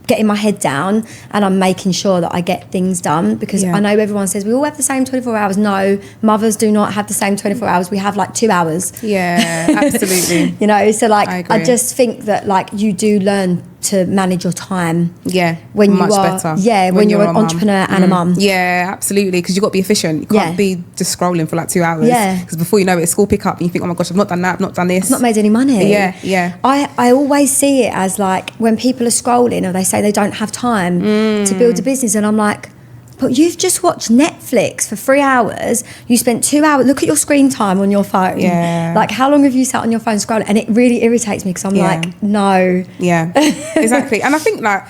getting my head down and I'm making sure that I get things done, because I know everyone says we all have the same 24 hours. No, mothers do not have the same 24 hours. We have like 2 hours. Yeah, absolutely. You know, so like I just think that like you do learn to manage your time. Yeah, when much you are better. Yeah, when you're an entrepreneur and a mum. Yeah, absolutely. Because you've got to be efficient. You can't be just scrolling for like 2 hours. Yeah. Because before you know it, school pick up and you think, oh my gosh, I've not done that, I've not done this. I've not made any money. Yeah. I always see it as like when people are scrolling or they say they don't have time to build a business, and I'm like, but you've just watched Netflix for 3 hours. You spent 2 hours. Look at your screen time on your phone. Yeah. Like, how long have you sat on your phone scrolling? And it really irritates me because I'm like, no. Yeah, exactly. And I think like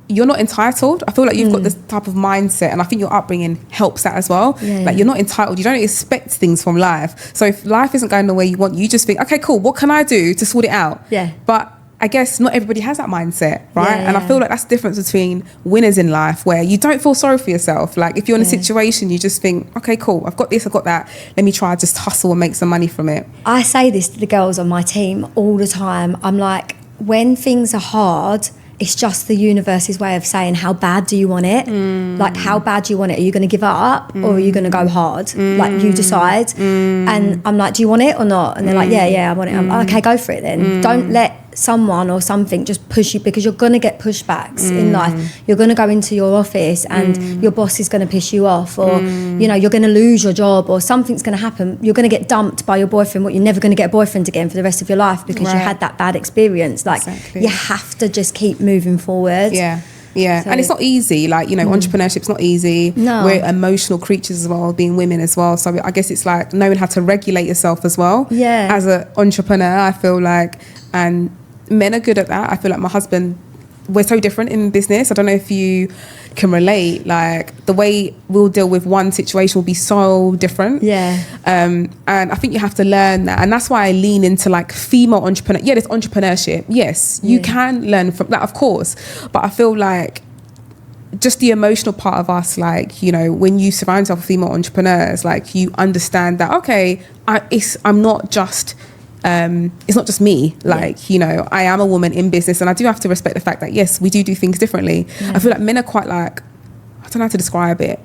you're not entitled. I feel like you've got this type of mindset, and I think your upbringing helps that as well. Yeah. Like, you're not entitled. You don't expect things from life. So if life isn't going the way you want, you just think, okay, cool. What can I do to sort it out? Yeah. But I guess not everybody has that mindset, right? Yeah, and I feel like that's the difference between winners in life, where you don't feel sorry for yourself. Like, if you're in a situation, you just think, okay, cool, I've got this, I've got that. Let me try just hustle and make some money from it. I say this to the girls on my team all the time. I'm like, when things are hard, it's just the universe's way of saying, how bad do you want it? Like, how bad do you want it? Are you going to give up or are you going to go hard? Like, you decide. And I'm like, do you want it or not? And they're like, yeah, I want it. I'm like, okay, go for it then. Don't let someone or something just push you, because you're going to get pushbacks in life. You're going to go into your office and your boss is going to piss you off, or you know, you're going to lose your job, or something's going to happen. You're going to get dumped by your boyfriend. What, you're never going to get a boyfriend again for the rest of your life because you had that bad experience. Like, you have to just keep moving forward. Yeah, Yeah, So, and it's not easy. Like, entrepreneurship's not easy. No. We're emotional creatures as well, being women as well. So I guess it's like knowing how to regulate yourself as well. Yeah. As an entrepreneur, I feel like, and men are good at that. I feel like my husband, we're so different in business. I don't know if you can relate. Like, the way we'll deal with one situation will be so different. Yeah. And I think you have to learn that. And that's why I lean into like female entrepreneur. Yeah, there's entrepreneurship. Yes, you can learn from that, of course. But I feel like just the emotional part of us, like, when you surround yourself with female entrepreneurs, like, you understand that, okay, I'm not just... it's not just me, like, I am a woman in business, and I do have to respect the fact that, yes, we do things differently. I feel like men are quite like, I don't know how to describe it.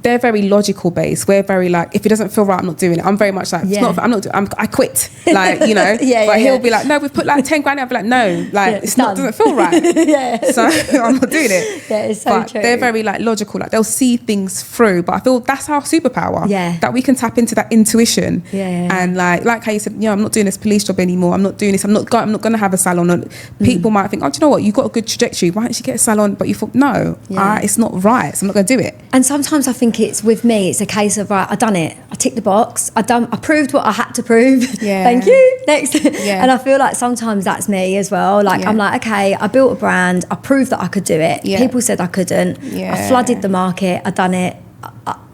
They're very logical based. We're very like, if it doesn't feel right, I'm not doing it. I'm very much like, I quit. Like, but he'll be like, no, we've put like 10 grand. I'll be like, no, like, doesn't feel right. So I'm not doing it. Yeah, it's so true. They're very like logical. Like, they'll see things through. But I feel that's our superpower. Yeah. That we can tap into that intuition. Yeah. And like how you said, I'm not doing this police job anymore. I'm not doing this. I'm not going to have a salon. People might think, oh, do you know what? You've got a good trajectory. Why don't you get a salon? But you thought, no, it's not right. So I'm not going to do it. And sometimes I think it's with me, it's a case of, right, I've done it. I ticked the box. I proved what I had to prove. Yeah. Thank you. Next. Yeah. And I feel like sometimes that's me as well. Like, I'm like, okay, I built a brand. I proved that I could do it. Yeah. People said I couldn't. Yeah. I flooded the market. I done it.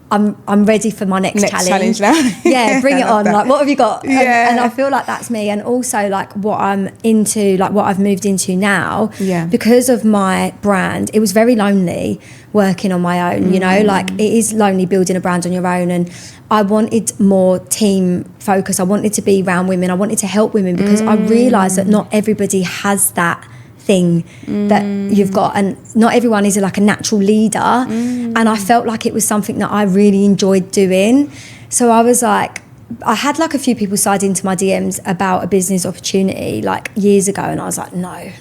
I'm ready for my next challenge now. Yeah, bring it on. That. Like, what have you got? Yeah. And I feel like that's me. And also, like, what I'm into, like what I've moved into now, because of my brand, it was very lonely working on my own, like, it is lonely building a brand on your own. And I wanted more team focus. I wanted to be around women. I wanted to help women, because I realised that not everybody has that thing that you've got, and not everyone is like a natural leader. And I felt like it was something that I really enjoyed doing. So I was like, I had like a few people slide into my DMs about a business opportunity like years ago, and I was like, no.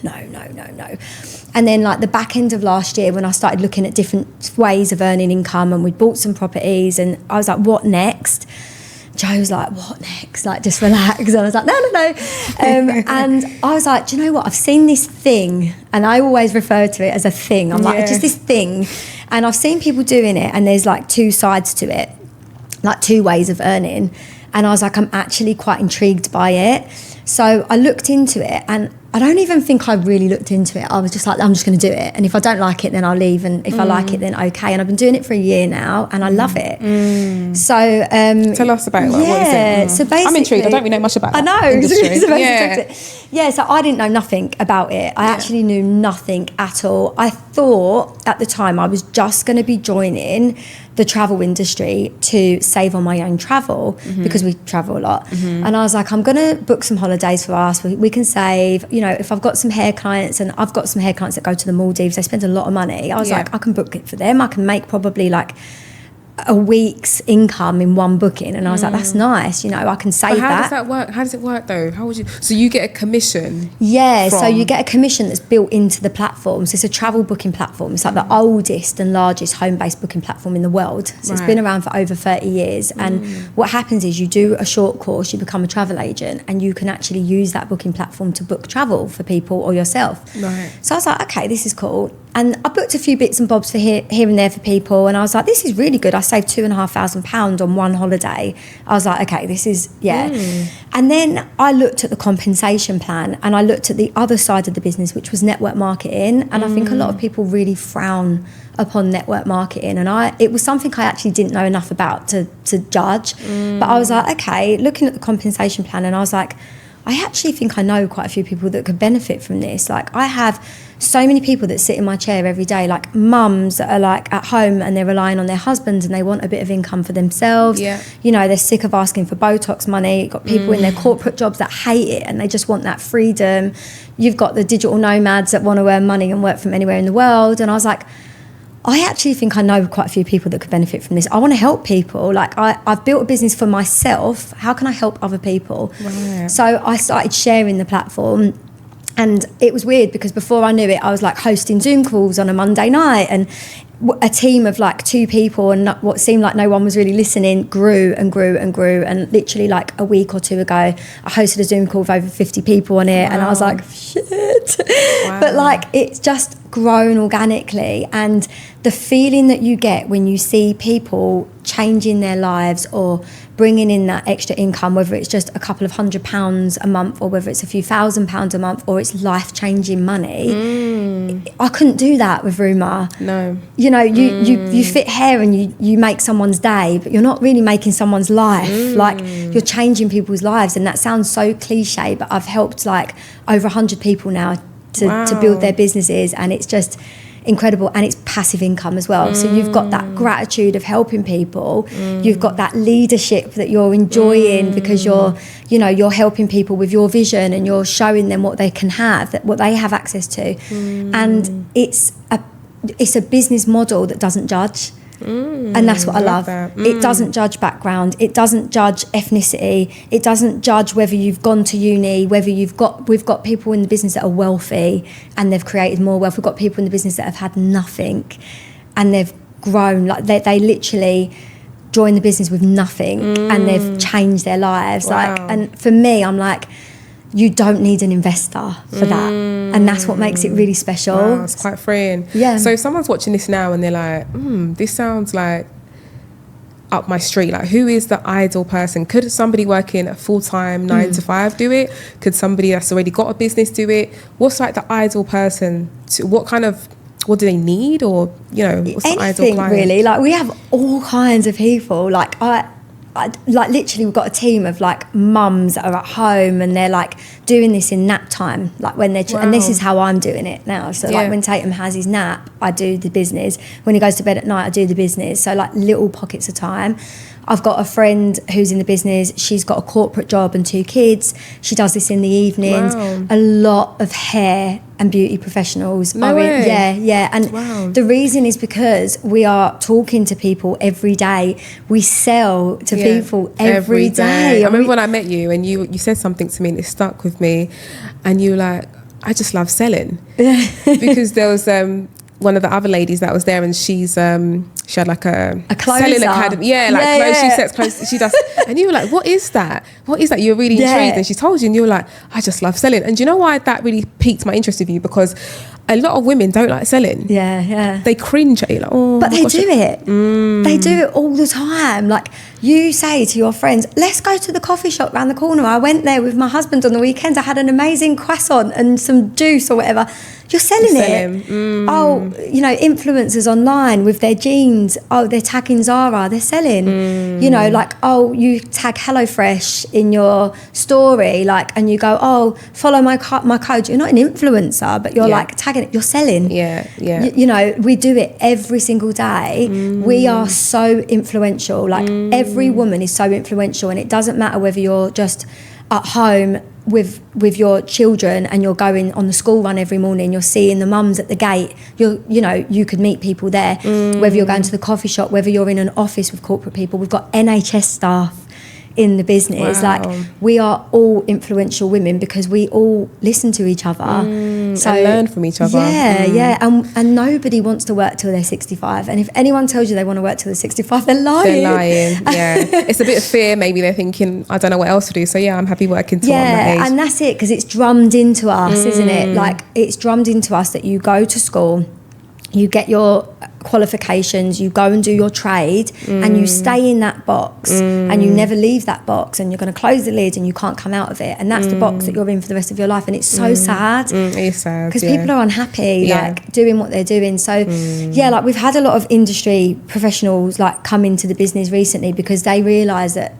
And then like the back end of last year, when I started looking at different ways of earning income, and we bought some properties, and I was like, what next? Joe was like, what next? Like, just relax. And I was like, no. And I was like, do you know what? I've seen this thing, and I always refer to it as a thing. I'm like, it's just this thing. And I've seen people doing it, and there's like two sides to it, like two ways of earning. And I was like, I'm actually quite intrigued by it. So I looked into it, and I don't even think I really looked into it. I was just like, I'm just going to do it. And if I don't like it, then I'll leave. And if I like it, then okay. And I've been doing it for a year now, and I love it. So tell us about it. What is it? So basically, I'm intrigued. I don't really know much about that. I know. industry. So I didn't know nothing about it. I actually knew nothing at all. I thought at the time I was just going to be joining the travel industry to save on my own travel, because we travel a lot. And I was like, I'm going to book some holidays for us. We can save, if I've got some hair clients, and I've got some hair clients that go to the Maldives, they spend a lot of money. I was like, I can book it for them. I can make probably like a week's income in one booking. And I was like, that's nice, I can save How that. does that work? How does it work though? How would you, so you get a commission? So you get a commission that's built into the platform. So it's a travel booking platform. It's like the oldest and largest home-based booking platform in the world. So it's been around for over 30 years. And what happens is you do a short course, you become a travel agent, and you can actually use that booking platform to book travel for people or yourself. So I was like, okay, this is cool. And I booked a few bits and bobs for here and there for people. And I was like, this is really good. I saved £2,500 on one holiday. I was like, okay, this is, And then I looked at the compensation plan, and I looked at the other side of the business, which was network marketing. And I think a lot of people really frown upon network marketing. And it was something I actually didn't know enough about to judge. But I was like, okay, looking at the compensation plan, and I was like, I actually think I know quite a few people that could benefit from this. Like, I have so many people that sit in my chair every day, like mums that are like at home and they're relying on their husbands, and they want a bit of income for themselves. They're sick of asking for Botox money. You've got people in their corporate jobs that hate it, and they just want that freedom. You've got the digital nomads that want to earn money and work from anywhere in the world. And I was like, I actually think I know quite a few people that could benefit from this. I want to help people. Like, I've built a business for myself. How can I help other people? So I started sharing the platform. And it was weird because before I knew it, I was like hosting Zoom calls on a Monday night, and a team of like 2 people, and what seemed like no one was really listening grew and grew and grew. And literally like a week or 2 ago, I hosted a Zoom call with over 50 people on it. Wow. And I was like, shit. Wow. But like, it's just grown organically. And the feeling that you get when you see people changing their lives or bringing in that extra income, whether it's just a couple of £100 a month or whether it's a few £1,000 a month or it's life-changing money, I couldn't do that with Ruma. No. You know, you fit hair and you make someone's day, but you're not really making someone's life. Like, you're changing people's lives. And that sounds so cliche, but I've helped like over 100 people now to build their businesses, and it's just incredible. And it's passive income as well. So you've got that gratitude of helping people. You've got that leadership that you're enjoying because you're helping people with your vision, and you're showing them what they can have, what they have access to. And it's a business model that doesn't judge. And that's what I love. It doesn't judge background. It doesn't judge ethnicity. It doesn't judge whether you've gone to uni, whether we've got people in the business that are wealthy and they've created more wealth. We've got people in the business that have had nothing and they've grown. Like they literally joined the business with nothing and they've changed their lives. Wow. Like, and for me, I'm like, you don't need an investor for that. And that's what makes it really special. Wow, it's quite freeing. Yeah. So if someone's watching this now and they're like, this sounds like up my street, like who is the ideal person? Could somebody working a full-time 9 to 5 do it? Could somebody that's already got a business do it? What's like the ideal person? What do they need? Or, what's the ideal client? Really. Like, we have all kinds of people. Like, like literally we've got a team of like mums that are at home and they're like doing this in nap time, like when they're and this is how I'm doing it now. So like when Tatum has his nap, I do the business. When he goes to bed at night, I do the business. So like little pockets of time. I've got a friend who's in the business. She's got a corporate job and 2 kids. She does this in the evenings. Wow. A lot of hair and beauty professionals no are way. in. Yeah. And the reason is because we are talking to people every day. We sell to people every day. I remember when I met you and you said something to me and it stuck with me, and you were like, I just love selling. Because there was one of the other ladies that was there, and she had like a selling academy. Clothes. She sets clothes. She does. And you were like, what is that? You were really intrigued. And she told you, and you were like, I just love selling. And do you know why that really piqued my interest in you? Because a lot of women don't like selling. Yeah. They cringe at you, like, oh. But they do it. They do it all the time. Like, you say to your friends, let's go to the coffee shop around the corner. I went there with my husband on the weekend. I had an amazing croissant and some juice or whatever. You're selling it. Oh, influencers online with their jeans. Oh, they're tagging Zara. They're selling. You tag HelloFresh in your story, and you go, oh, follow my code. You're not an influencer, but you're like tagging it. You're selling. Yeah. We do it every single day. We are so influential. Like, every woman is so influential, and it doesn't matter whether you're just at home with your children and you're going on the school run every morning, you're seeing the mums at the gate, you could meet people there, whether you're going to the coffee shop, whether you're in an office with corporate people. We've got NHS staff in the business. Wow. Like, we are all influential women because we all listen to each other, and learn from each other. And nobody wants to work till they're 65, and if anyone tells you they want to work till they're 65, they're lying. It's a bit of fear. Maybe they're thinking, I don't know what else to do, so I'm happy working till I'm that age. And that's it, because it's drummed into us, isn't it? Like, it's drummed into us that you go to school, you get your qualifications, you go and do your trade, and you stay in that box, and you never leave that box, and you're going to close the lid and you can't come out of it, and that's the box that you're in for the rest of your life. And it's so sad. It's sad because people are unhappy like doing what they're doing. So like, we've had a lot of industry professionals like come into the business recently because they realise that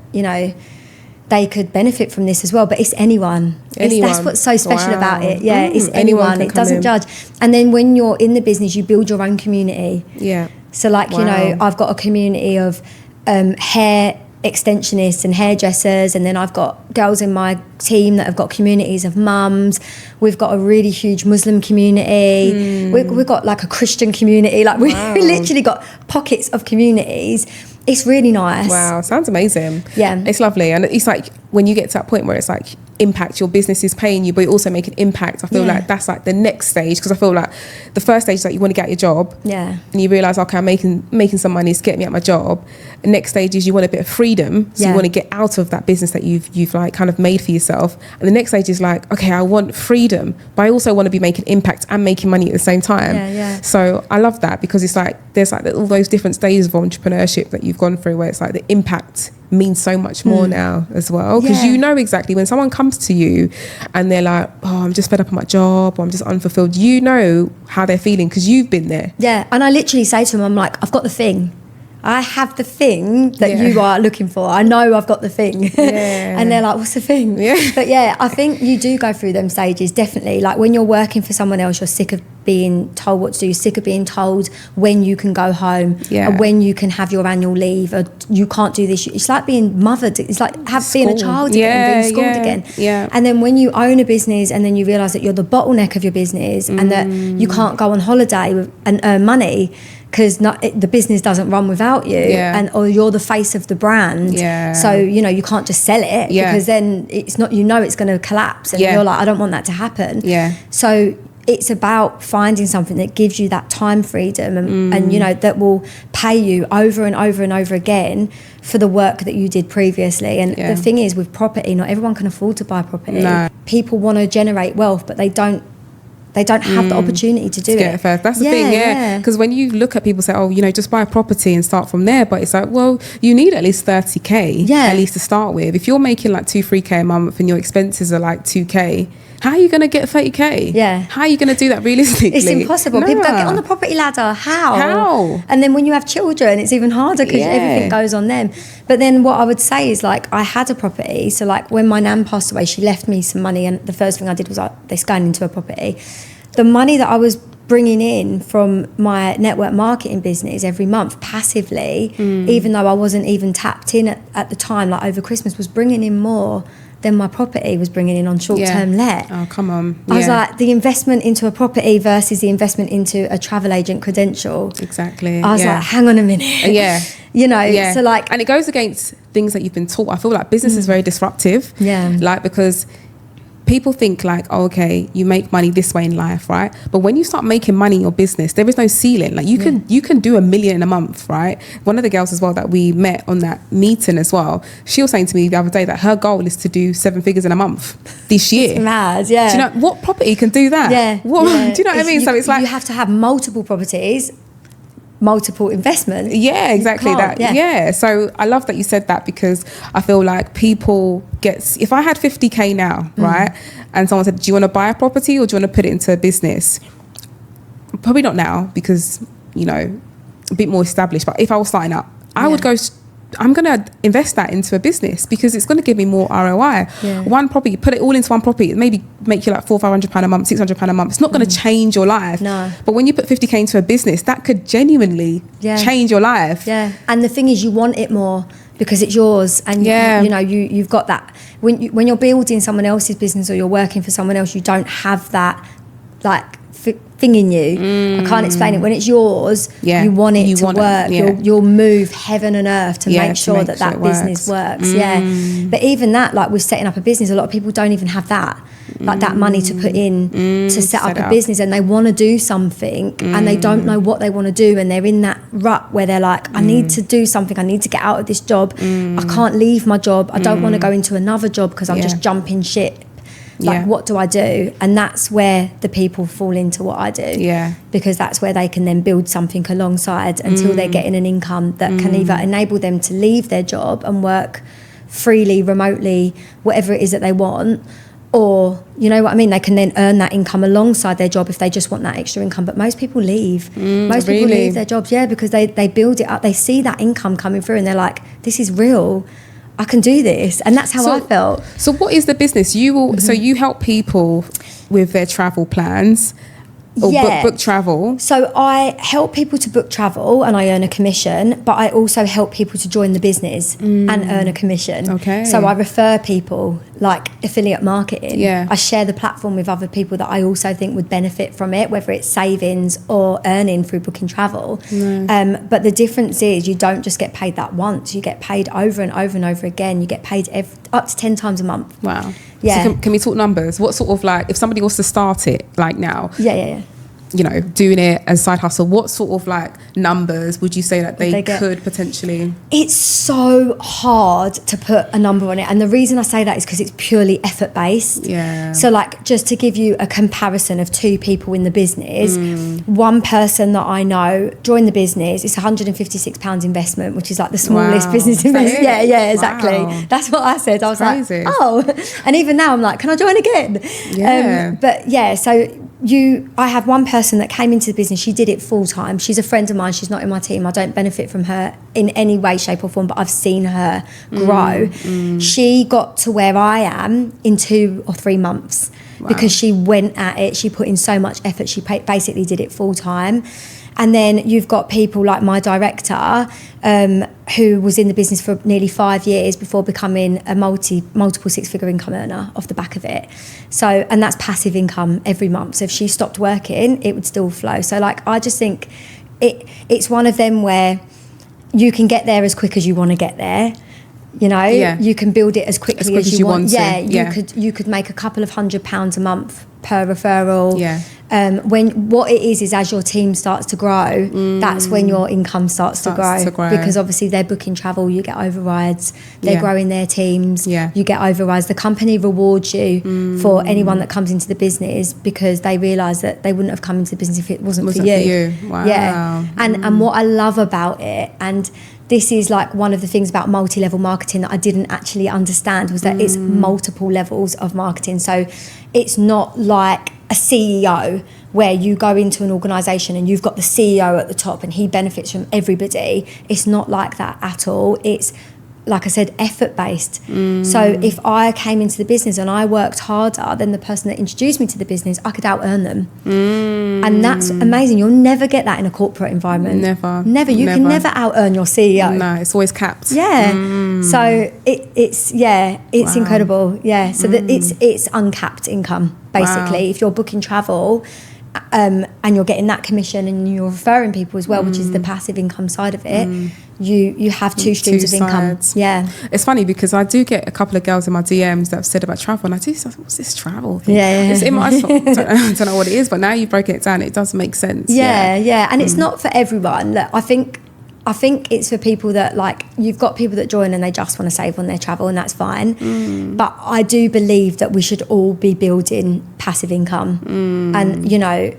they could benefit from this as well. But it's anyone. That's what's so special about it. It's anyone. It doesn't judge. And then when you're in the business, you build your own community. So like, I've got a community of hair extensionists and hairdressers, and then I've got girls in my team that have got communities of mums. We've got a really huge Muslim community. We've got like a Christian community. Like, we literally got pockets of communities. It's really nice. Wow, sounds amazing. Yeah. It's lovely. And it's like, when you get to that point where it's like, impact, your business is paying you, but you also make an impact. I feel like that's like the next stage, because I feel like the first stage is like you want to get out your job, and you realize, okay, I'm making some money, it's getting me out my job. The next stage is you want a bit of freedom, so you want to get out of that business that you've like kind of made for yourself. And the next stage is like, okay, I want freedom, but I also want to be making impact and making money at the same time. So I love that, because it's like there's like all those different stages of entrepreneurship that you've gone through, where it's like the impact means so much more now as well, because you know exactly when someone comes to you and they're like, oh, I'm just fed up on my job, or I'm just unfulfilled, you know how they're feeling because you've been there. And I literally say to them, I'm like, I've got the thing, I have the thing that you are looking for. I know I've got the thing. And they're like, what's the thing? But I think you do go through them stages, definitely. Like when you're working for someone else, you're sick of being told what to do. You're sick of being told when you can go home, or when you can have your annual leave, or you can't do this. It's like being mothered. It's like being a child again, being schooled again. And then when you own a business, and then you realise that you're the bottleneck of your business, and that you can't go on holiday and earn money, because the business doesn't run without you, or you're the face of the brand. So you can't just sell it, because then it's not, it's going to collapse, and you're like, I don't want that to happen. So it's about finding something that gives you that time freedom, and that will pay you over and over and over again for the work that you did previously. And the thing is, with property, not everyone can afford to buy property. People want to generate wealth, but they don't have the opportunity to do it. That's the thing, because when you look at people say, oh, just buy a property and start from there, but it's like, well, you need at least 30k at least to start with. If you're making like 2-3k a month and your expenses are like 2k, how are you going to get 30k? How are you going to do that realistically? It's impossible. People don't get on the property ladder. How? And then when you have children, it's even harder, because everything goes on them. But then what I would say is, like, I had a property. So like when my nan passed away, she left me some money, and the first thing I did was they scanned into a property. The money that I was bringing in from my network marketing business every month passively, even though I wasn't even tapped in at the time, like over Christmas, was bringing in more than my property was bringing in on short-term let. Oh, come on. I was like, the investment into a property versus the investment into a travel agent credential. Exactly. I was like, hang on a minute. So like... And it goes against things that you've been taught. I feel like business is very disruptive. Like, because people think like, oh, okay, you make money this way in life, right? But when you start making money in your business, there is no ceiling. Like you can do $1 million in a month, right? One of the girls as well that we met on that meeting as well, she was saying to me the other day that her goal is to do 7 figures in a month this year. It's mad, Do you know what property can do that? Do you know what I mean? So it's like you have to have multiple properties, multiple investment. Exactly that. So I love that you said that, because I feel like people if I had 50k now, right, and someone said, do you want to buy a property or do you want to put it into a business? Probably not now, because a bit more established, but if I was starting up, I would go, I'm going to invest that into a business, because it's going to give me more ROI. One property, put it all into one property, maybe make you like £400-500 a month, £600 a month. It's not going to change your life. No. But when you put 50k into a business, that could genuinely change your life. And the thing is, you want it more because it's yours, and you've got that. When you're building someone else's business or you're working for someone else, you don't have that like thing in you. I can't explain it. When it's yours, you want it to work. You'll move heaven and earth to make sure that business works. But even that, like with setting up a business, a lot of people don't even have that, like that money to put in to set up a business, and they want to do something and they don't know what they want to do, and they're in that rut where they're like, I need to do something, I need to get out of this job, I can't leave my job, I don't want to go into another job because I'm just jumping ship. Like, what do I do? And that's where the people fall into what I do. Because that's where they can then build something alongside until they're getting an income that can either enable them to leave their job and work freely, remotely, whatever it is that they want, or, you know what I mean, they can then earn that income alongside their job if they just want that extra income. But most people leave. Most people leave their jobs, because they build it up. They see that income coming through and they're like, this is real. I can do this. And that's how I felt. So what is the business? So you help people with their travel plans or book travel? So I help people to book travel and I earn a commission, but I also help people to join the business and earn a commission. Okay. So I refer people like affiliate marketing. Yeah. I share the platform with other people that I also think would benefit from it, whether it's savings or earning through booking travel. But the difference is you don't just get paid that once, you get paid over and over and over again. You get paid up to 10 times a month. Wow. Yeah. So can we talk numbers? What sort of, like, if somebody wants to start it like now, you know, doing it as side hustle, what sort of like numbers would you say that they could potentially? It's so hard to put a number on it, and the reason I say that is because it's purely effort based. Yeah. So like, just to give you a comparison of two people in the business, one person that I know joined the business, it's £156 investment, which is like the smallest business investment. Yeah, exactly. Wow. That's what I said. I was crazy. Like, oh, and even now I'm like, can I join again? Yeah. But yeah, so I have one person that came into the business, she did it full time. She's a friend of mine, she's not in my team. I don't benefit from her in any way, shape or form, but I've seen her grow. She got to where I am in 2 or 3 months because she went at it, she put in so much effort, she basically did it full time. And then you've got people like my director, who was in the business for nearly 5 years before becoming a multiple six-figure income earner off the back of it. So, and that's passive income every month. So if she stopped working, it would still flow. So like, I just think it's one of them where you can get there as quick as you want to get there. You know, you can build it as quickly as you want. You could make a couple of £100 a month per referral. When what it is as your team starts to grow, that's when your income starts to grow, because obviously they're booking travel, you get overrides, they're growing their teams, you get overrides. The company rewards you for anyone that comes into the business, because they realise that they wouldn't have come into the business if it wasn't for you. Wow. Yeah, and what I love about it, and this is like one of the things about multi-level marketing that I didn't actually understand, was that it's multiple levels of marketing. So it's not like a CEO where you go into an organisation and you've got the CEO at the top and he benefits from everybody. It's not like that at all. It's, like I said, effort-based. So if I came into the business and I worked harder than the person that introduced me to the business, I could out-earn them. And that's amazing. You'll never get that in a corporate environment. Never. You can never out-earn your CEO. No, it's always capped. Yeah. So it's incredible. Yeah. So that it's uncapped income, basically. If you're booking travel, and you're getting that commission and you're referring people as well, which is the passive income side of it, you have two streams of income. Yeah. It's funny because I do get a couple of girls in my DMs that have said about travel, and I do say, what's this travel thing? Yeah. I don't know what it is, but now you've broken it down, it does make sense. Yeah. And it's not for everyone. Look, I think it's for people that, like, you've got people that join and they just want to save on their travel, and that's fine. But I do believe that we should all be building passive income. And, you know,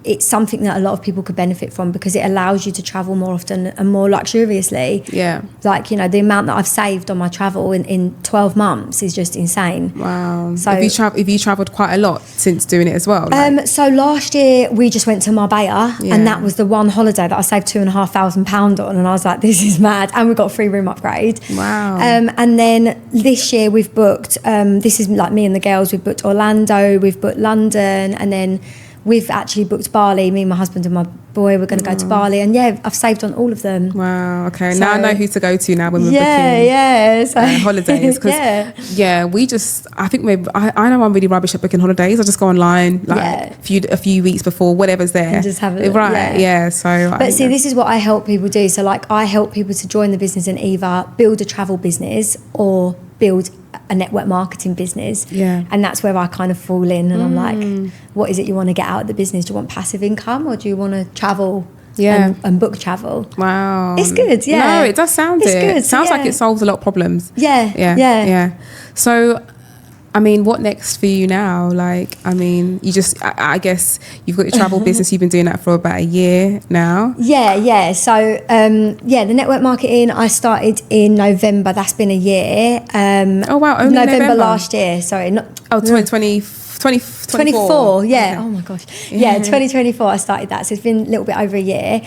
it's something that a lot of people could benefit from, because it allows you to travel more often and more luxuriously. Yeah. Like, you know, the amount that I've saved on my travel in 12 months is just insane. Wow. So have you travelled quite a lot since doing it as well? Like? So last year we just went to Marbella, and that was the one holiday that I saved £2,500 on, and I was like, this is mad. And we got a free room upgrade. Wow. And then this year we've booked, this is like me and the girls, we've booked Orlando, we've booked London, and then we've actually booked Bali. Me and my husband and my boy, we're going to go to Bali, and I've saved on all of them. Wow. Okay. So, now I know who to go to now when we're booking holidays, because we just, I think I know I'm really rubbish at booking holidays. I just go online like a few weeks before, whatever's there, and just have it. Right. So but this is what I help people do. So like, I help people to join the business and either build a travel business or build a network marketing business. And that's where I kind of fall in, and I'm like, what is it you want to get out of the business? Do you want passive income, or do you want to travel and book travel? Wow. It's good. No, it does sound it's good. It sounds like it solves a lot of problems. Yeah. So I mean, what next for you now? Like, I mean, I guess you've got your travel business, you've been doing that for about a year now. Yeah. So, the network marketing, I started in November. That's been a year. Oh, wow. Only November last year. Sorry. 2024. Yeah. Okay. Oh, my gosh. Yeah, 2024 I started that. So it's been a little bit over a year.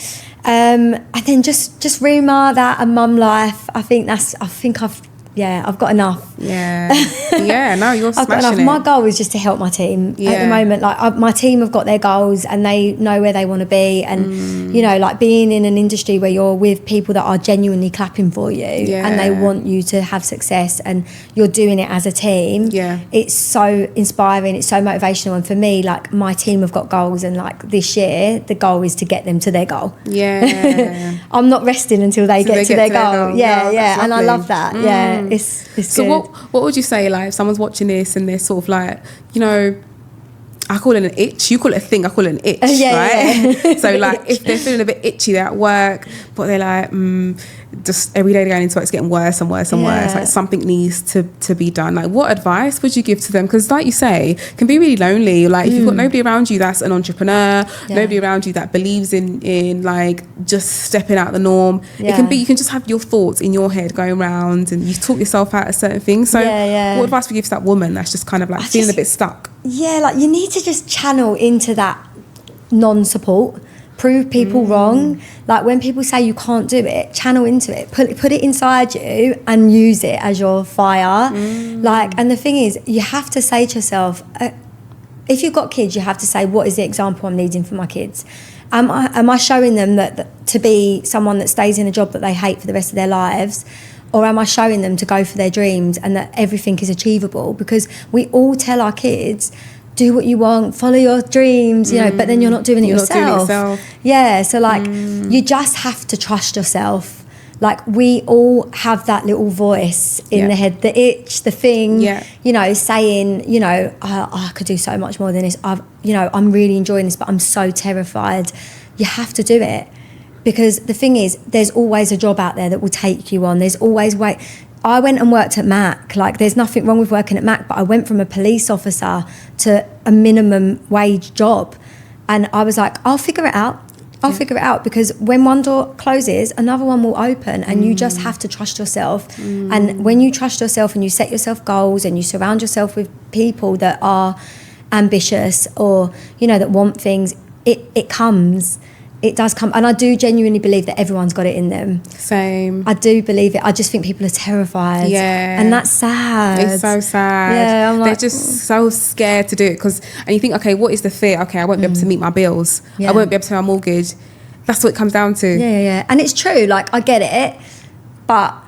And then just Ruma, that, and mum life. I think I've I've got enough. Yeah, no, you're I've got smashing enough. it. My goal is just to help my team at the moment. Like my team have got their goals and they know where they want to be, and you know, like being in an industry where you're with people that are genuinely clapping for you and they want you to have success, and you're doing it as a team. It's so inspiring, it's so motivational. And for me, like my team have got goals, and like this year the goal is to get them to their goal. I'm not resting until they get to their goal. And I love that. It's so good. what would you say, like, if someone's watching this and they're sort of like, you know, I call it an itch, you call it a thing, I call it an itch, right? So like if they're feeling a bit itchy, they're at work, but they're like, just every day they're going into work, it's getting worse and worse and worse, like something needs to be done. Like, what advice would you give to them? Because like you say, it can be really lonely. Like if you've got nobody around you that's an entrepreneur, nobody around you that believes in like just stepping out the norm, it can be, you can just have your thoughts in your head going around and you talk yourself out of certain things. So what advice would you give to that woman that's just kind of like feeling a bit stuck? Like you need to just channel into that non-support, prove people wrong. Like when people say you can't do it, channel into it, put it inside you and use it as your fire. Like, and the thing is, you have to say to yourself, if you've got kids, you have to say, what is the example I'm leading for my kids? Am I showing them that to be someone that stays in a job that they hate for the rest of their lives? Or am I showing them to go for their dreams and that everything is achievable? Because we all tell our kids, do what you want, follow your dreams, you know, but then you're not doing it yourself. So like you just have to trust yourself. Like we all have that little voice in the head, the itch, the thing, you know, saying, you know, I could do so much more than this. I'm really enjoying this, but I'm so terrified. You have to do it. Because the thing is, there's always a job out there that will take you on. There's always I went and worked at Mac. Like, there's nothing wrong with working at Mac, but I went from a police officer to a minimum wage job. And I was like, I'll figure it out. Figure it out, because when one door closes, another one will open, and you just have to trust yourself. And when you trust yourself and you set yourself goals and you surround yourself with people that are ambitious or, you know, that want things, it comes. It does come, and I do genuinely believe that everyone's got it in them. Same. I do believe it. I just think people are terrified. And that's sad. It's so sad. I'm like, they're just so scared to do it, and you think, okay, what is the fear? Okay, I won't be able to meet my bills. I won't be able to pay my mortgage. That's what it comes down to. And it's true. Like, I get it, but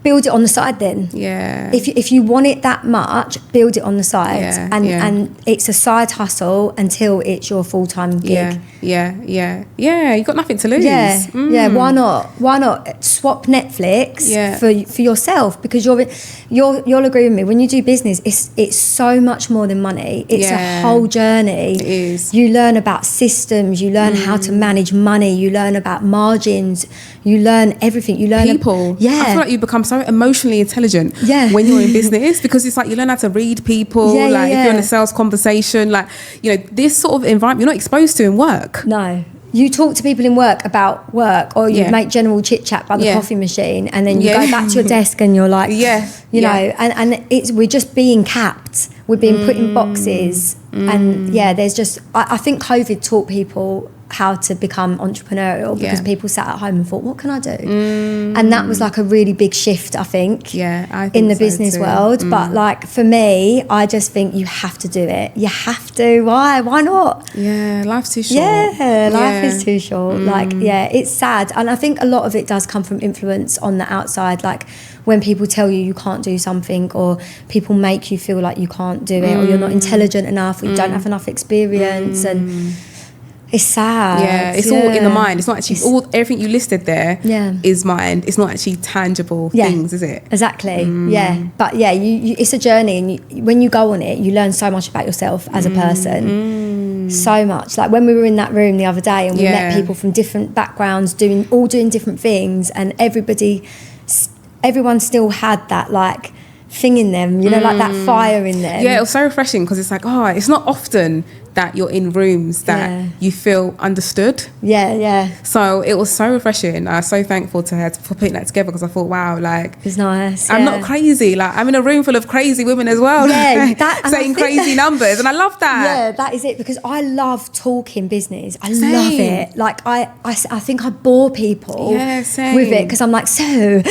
build it on the side then. If you want it that much, build it on the side. And it's a side hustle until it's your full-time gig. You got nothing to lose. Why not swap Netflix for yourself? Because you'll agree with me, when you do business, it's so much more than money. It's a whole journey. It is. You learn about systems, you learn how to manage money, you learn about margins, you learn everything. You learn people. I feel like you become so emotionally intelligent when you're in business, because it's like you learn how to read people. If you're in a sales conversation, like, you know, this sort of environment you're not exposed to in work. No. You talk to people in work about work, or you make general chit chat by the coffee machine, and then you go back to your desk and you're like, you know, and we're just being capped. We're being put in boxes. And there's just, I think COVID taught people how to become entrepreneurial, because people sat at home and thought, what can I do? And that was like a really big shift, I think, I think in the so business too. world. But like for me, I just think you have to do it. You have to. Why not? Life's too short. Life is too short. Like, it's sad. And I think a lot of it does come from influence on the outside. Like when people tell you can't do something, or people make you feel like you can't do it, or you're not intelligent enough, or you don't have enough experience. And it's sad. It's all in the mind. It's not actually everything you listed there is mind. It's not actually tangible things, is it? Exactly. But you it's a journey, and when you go on it, you learn so much about yourself as a person. So much. Like when we were in that room the other day, and we met people from different backgrounds doing different things, and everyone still had that like thing in them, you know, like that fire in them. It was so refreshing, because it's like, it's not often that you're in rooms that you feel understood. So it was so refreshing. I was so thankful to her for putting that together, because I thought, wow, like, it's nice. I'm not crazy. Like, I'm in a room full of crazy women as well. Saying crazy numbers, and I love that. Yeah, that is it, because I love talking business. I love it. Like, I think I bore people with it, because I'm like, so you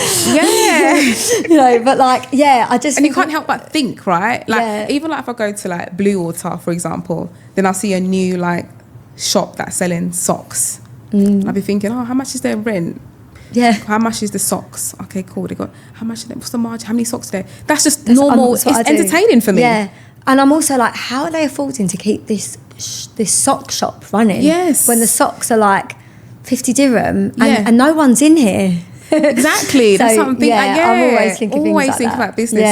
know, but like, I just, and you can't help but think, right? Like, even like if I go to like Blue Water, for example, then I'll see a new like shop that's selling socks. I'll be thinking, oh, how much is their rent? How much is the socks? Okay, cool. They got, how much is it? What's the margin? How many socks are there? That's just normal. It's entertaining for me. And I'm also like, how are they affording to keep this sock shop running? When the socks are like 50 dirham and no one's in here. Exactly. That's something. I'm always thinking about business.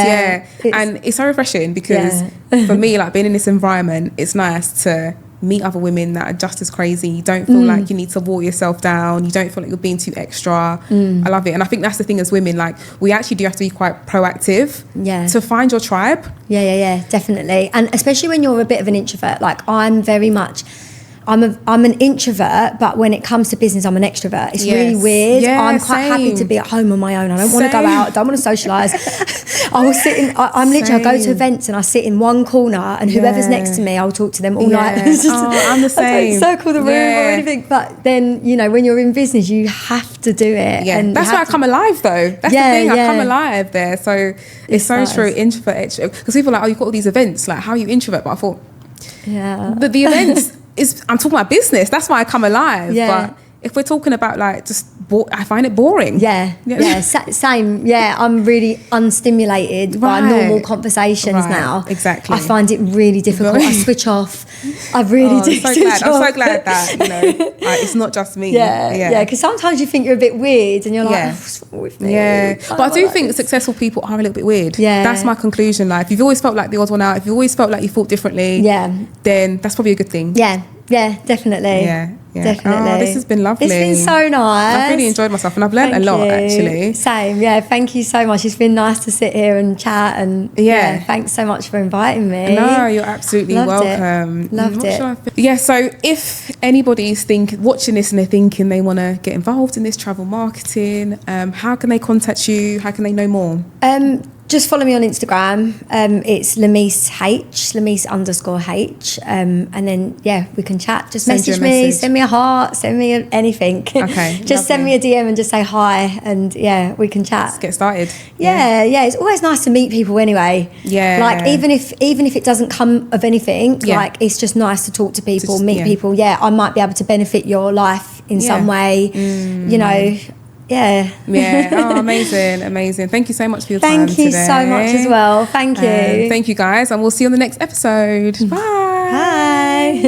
And it's so refreshing, because for me, like, being in this environment, it's nice to meet other women that are just as crazy. You don't feel like you need to water yourself down. You don't feel like you're being too extra. I love it. And I think that's the thing as women, like, we actually do have to be quite proactive to find your tribe. Definitely. And especially when you're a bit of an introvert, like, I'm very much, I'm an introvert, but when it comes to business, I'm an extrovert. It's really weird. I'm quite happy to be at home on my own. I don't want to go out. I don't want to socialise. I will sit in, I'm literally, I go to events and I sit in one corner, and whoever's next to me, I'll talk to them all night. I'm the same. I don't circle the room or anything. But then, you know, when you're in business, you have to do it. And that's why I come alive, though. That's the thing. I come alive there. So it's so true. Introvert, extrovert. Because people are like, oh, you've got all these events. Like, how are you introvert? But I thought, but the events... I'm talking about business. That's why I come alive. But if we're talking about like just, I find it boring. Same. I'm really unstimulated by normal conversations now. Exactly. I find it really difficult. I switch off. I really do. I'm so glad that, you know, it's not just me. Because sometimes you think you're a bit weird, and you're like, oh, what's wrong with me? But I do think successful people are a little bit weird. That's my conclusion. Like, if you've always felt like the odd one out, if you've always felt like you thought differently, then that's probably a good thing. Definitely. Definitely. Oh, this has been lovely. It's been so nice. I've really enjoyed myself, and I've learned a lot, actually. Same. Thank you so much. It's been nice to sit here and chat, and thanks so much for inviting me. No, you're absolutely welcome. Loved it. So if anybody's watching this and they're thinking they want to get involved in this travel marketing, how can they contact you? How can they know more? Just follow me on Instagram. It's Lamiese _H. And then, we can chat. Just message me, send me a heart, send me anything. Okay. Just send me a DM and just say hi, and we can chat. Let's get started. It's always nice to meet people anyway. Like, even if it doesn't come of anything, like, it's just nice to talk to people, meet people. I might be able to benefit your life in some way, you know. Oh, amazing. Thank you so much for your time today. Thank you so much as well. Thank you. Thank you, guys, and we'll see you on the next episode. Bye.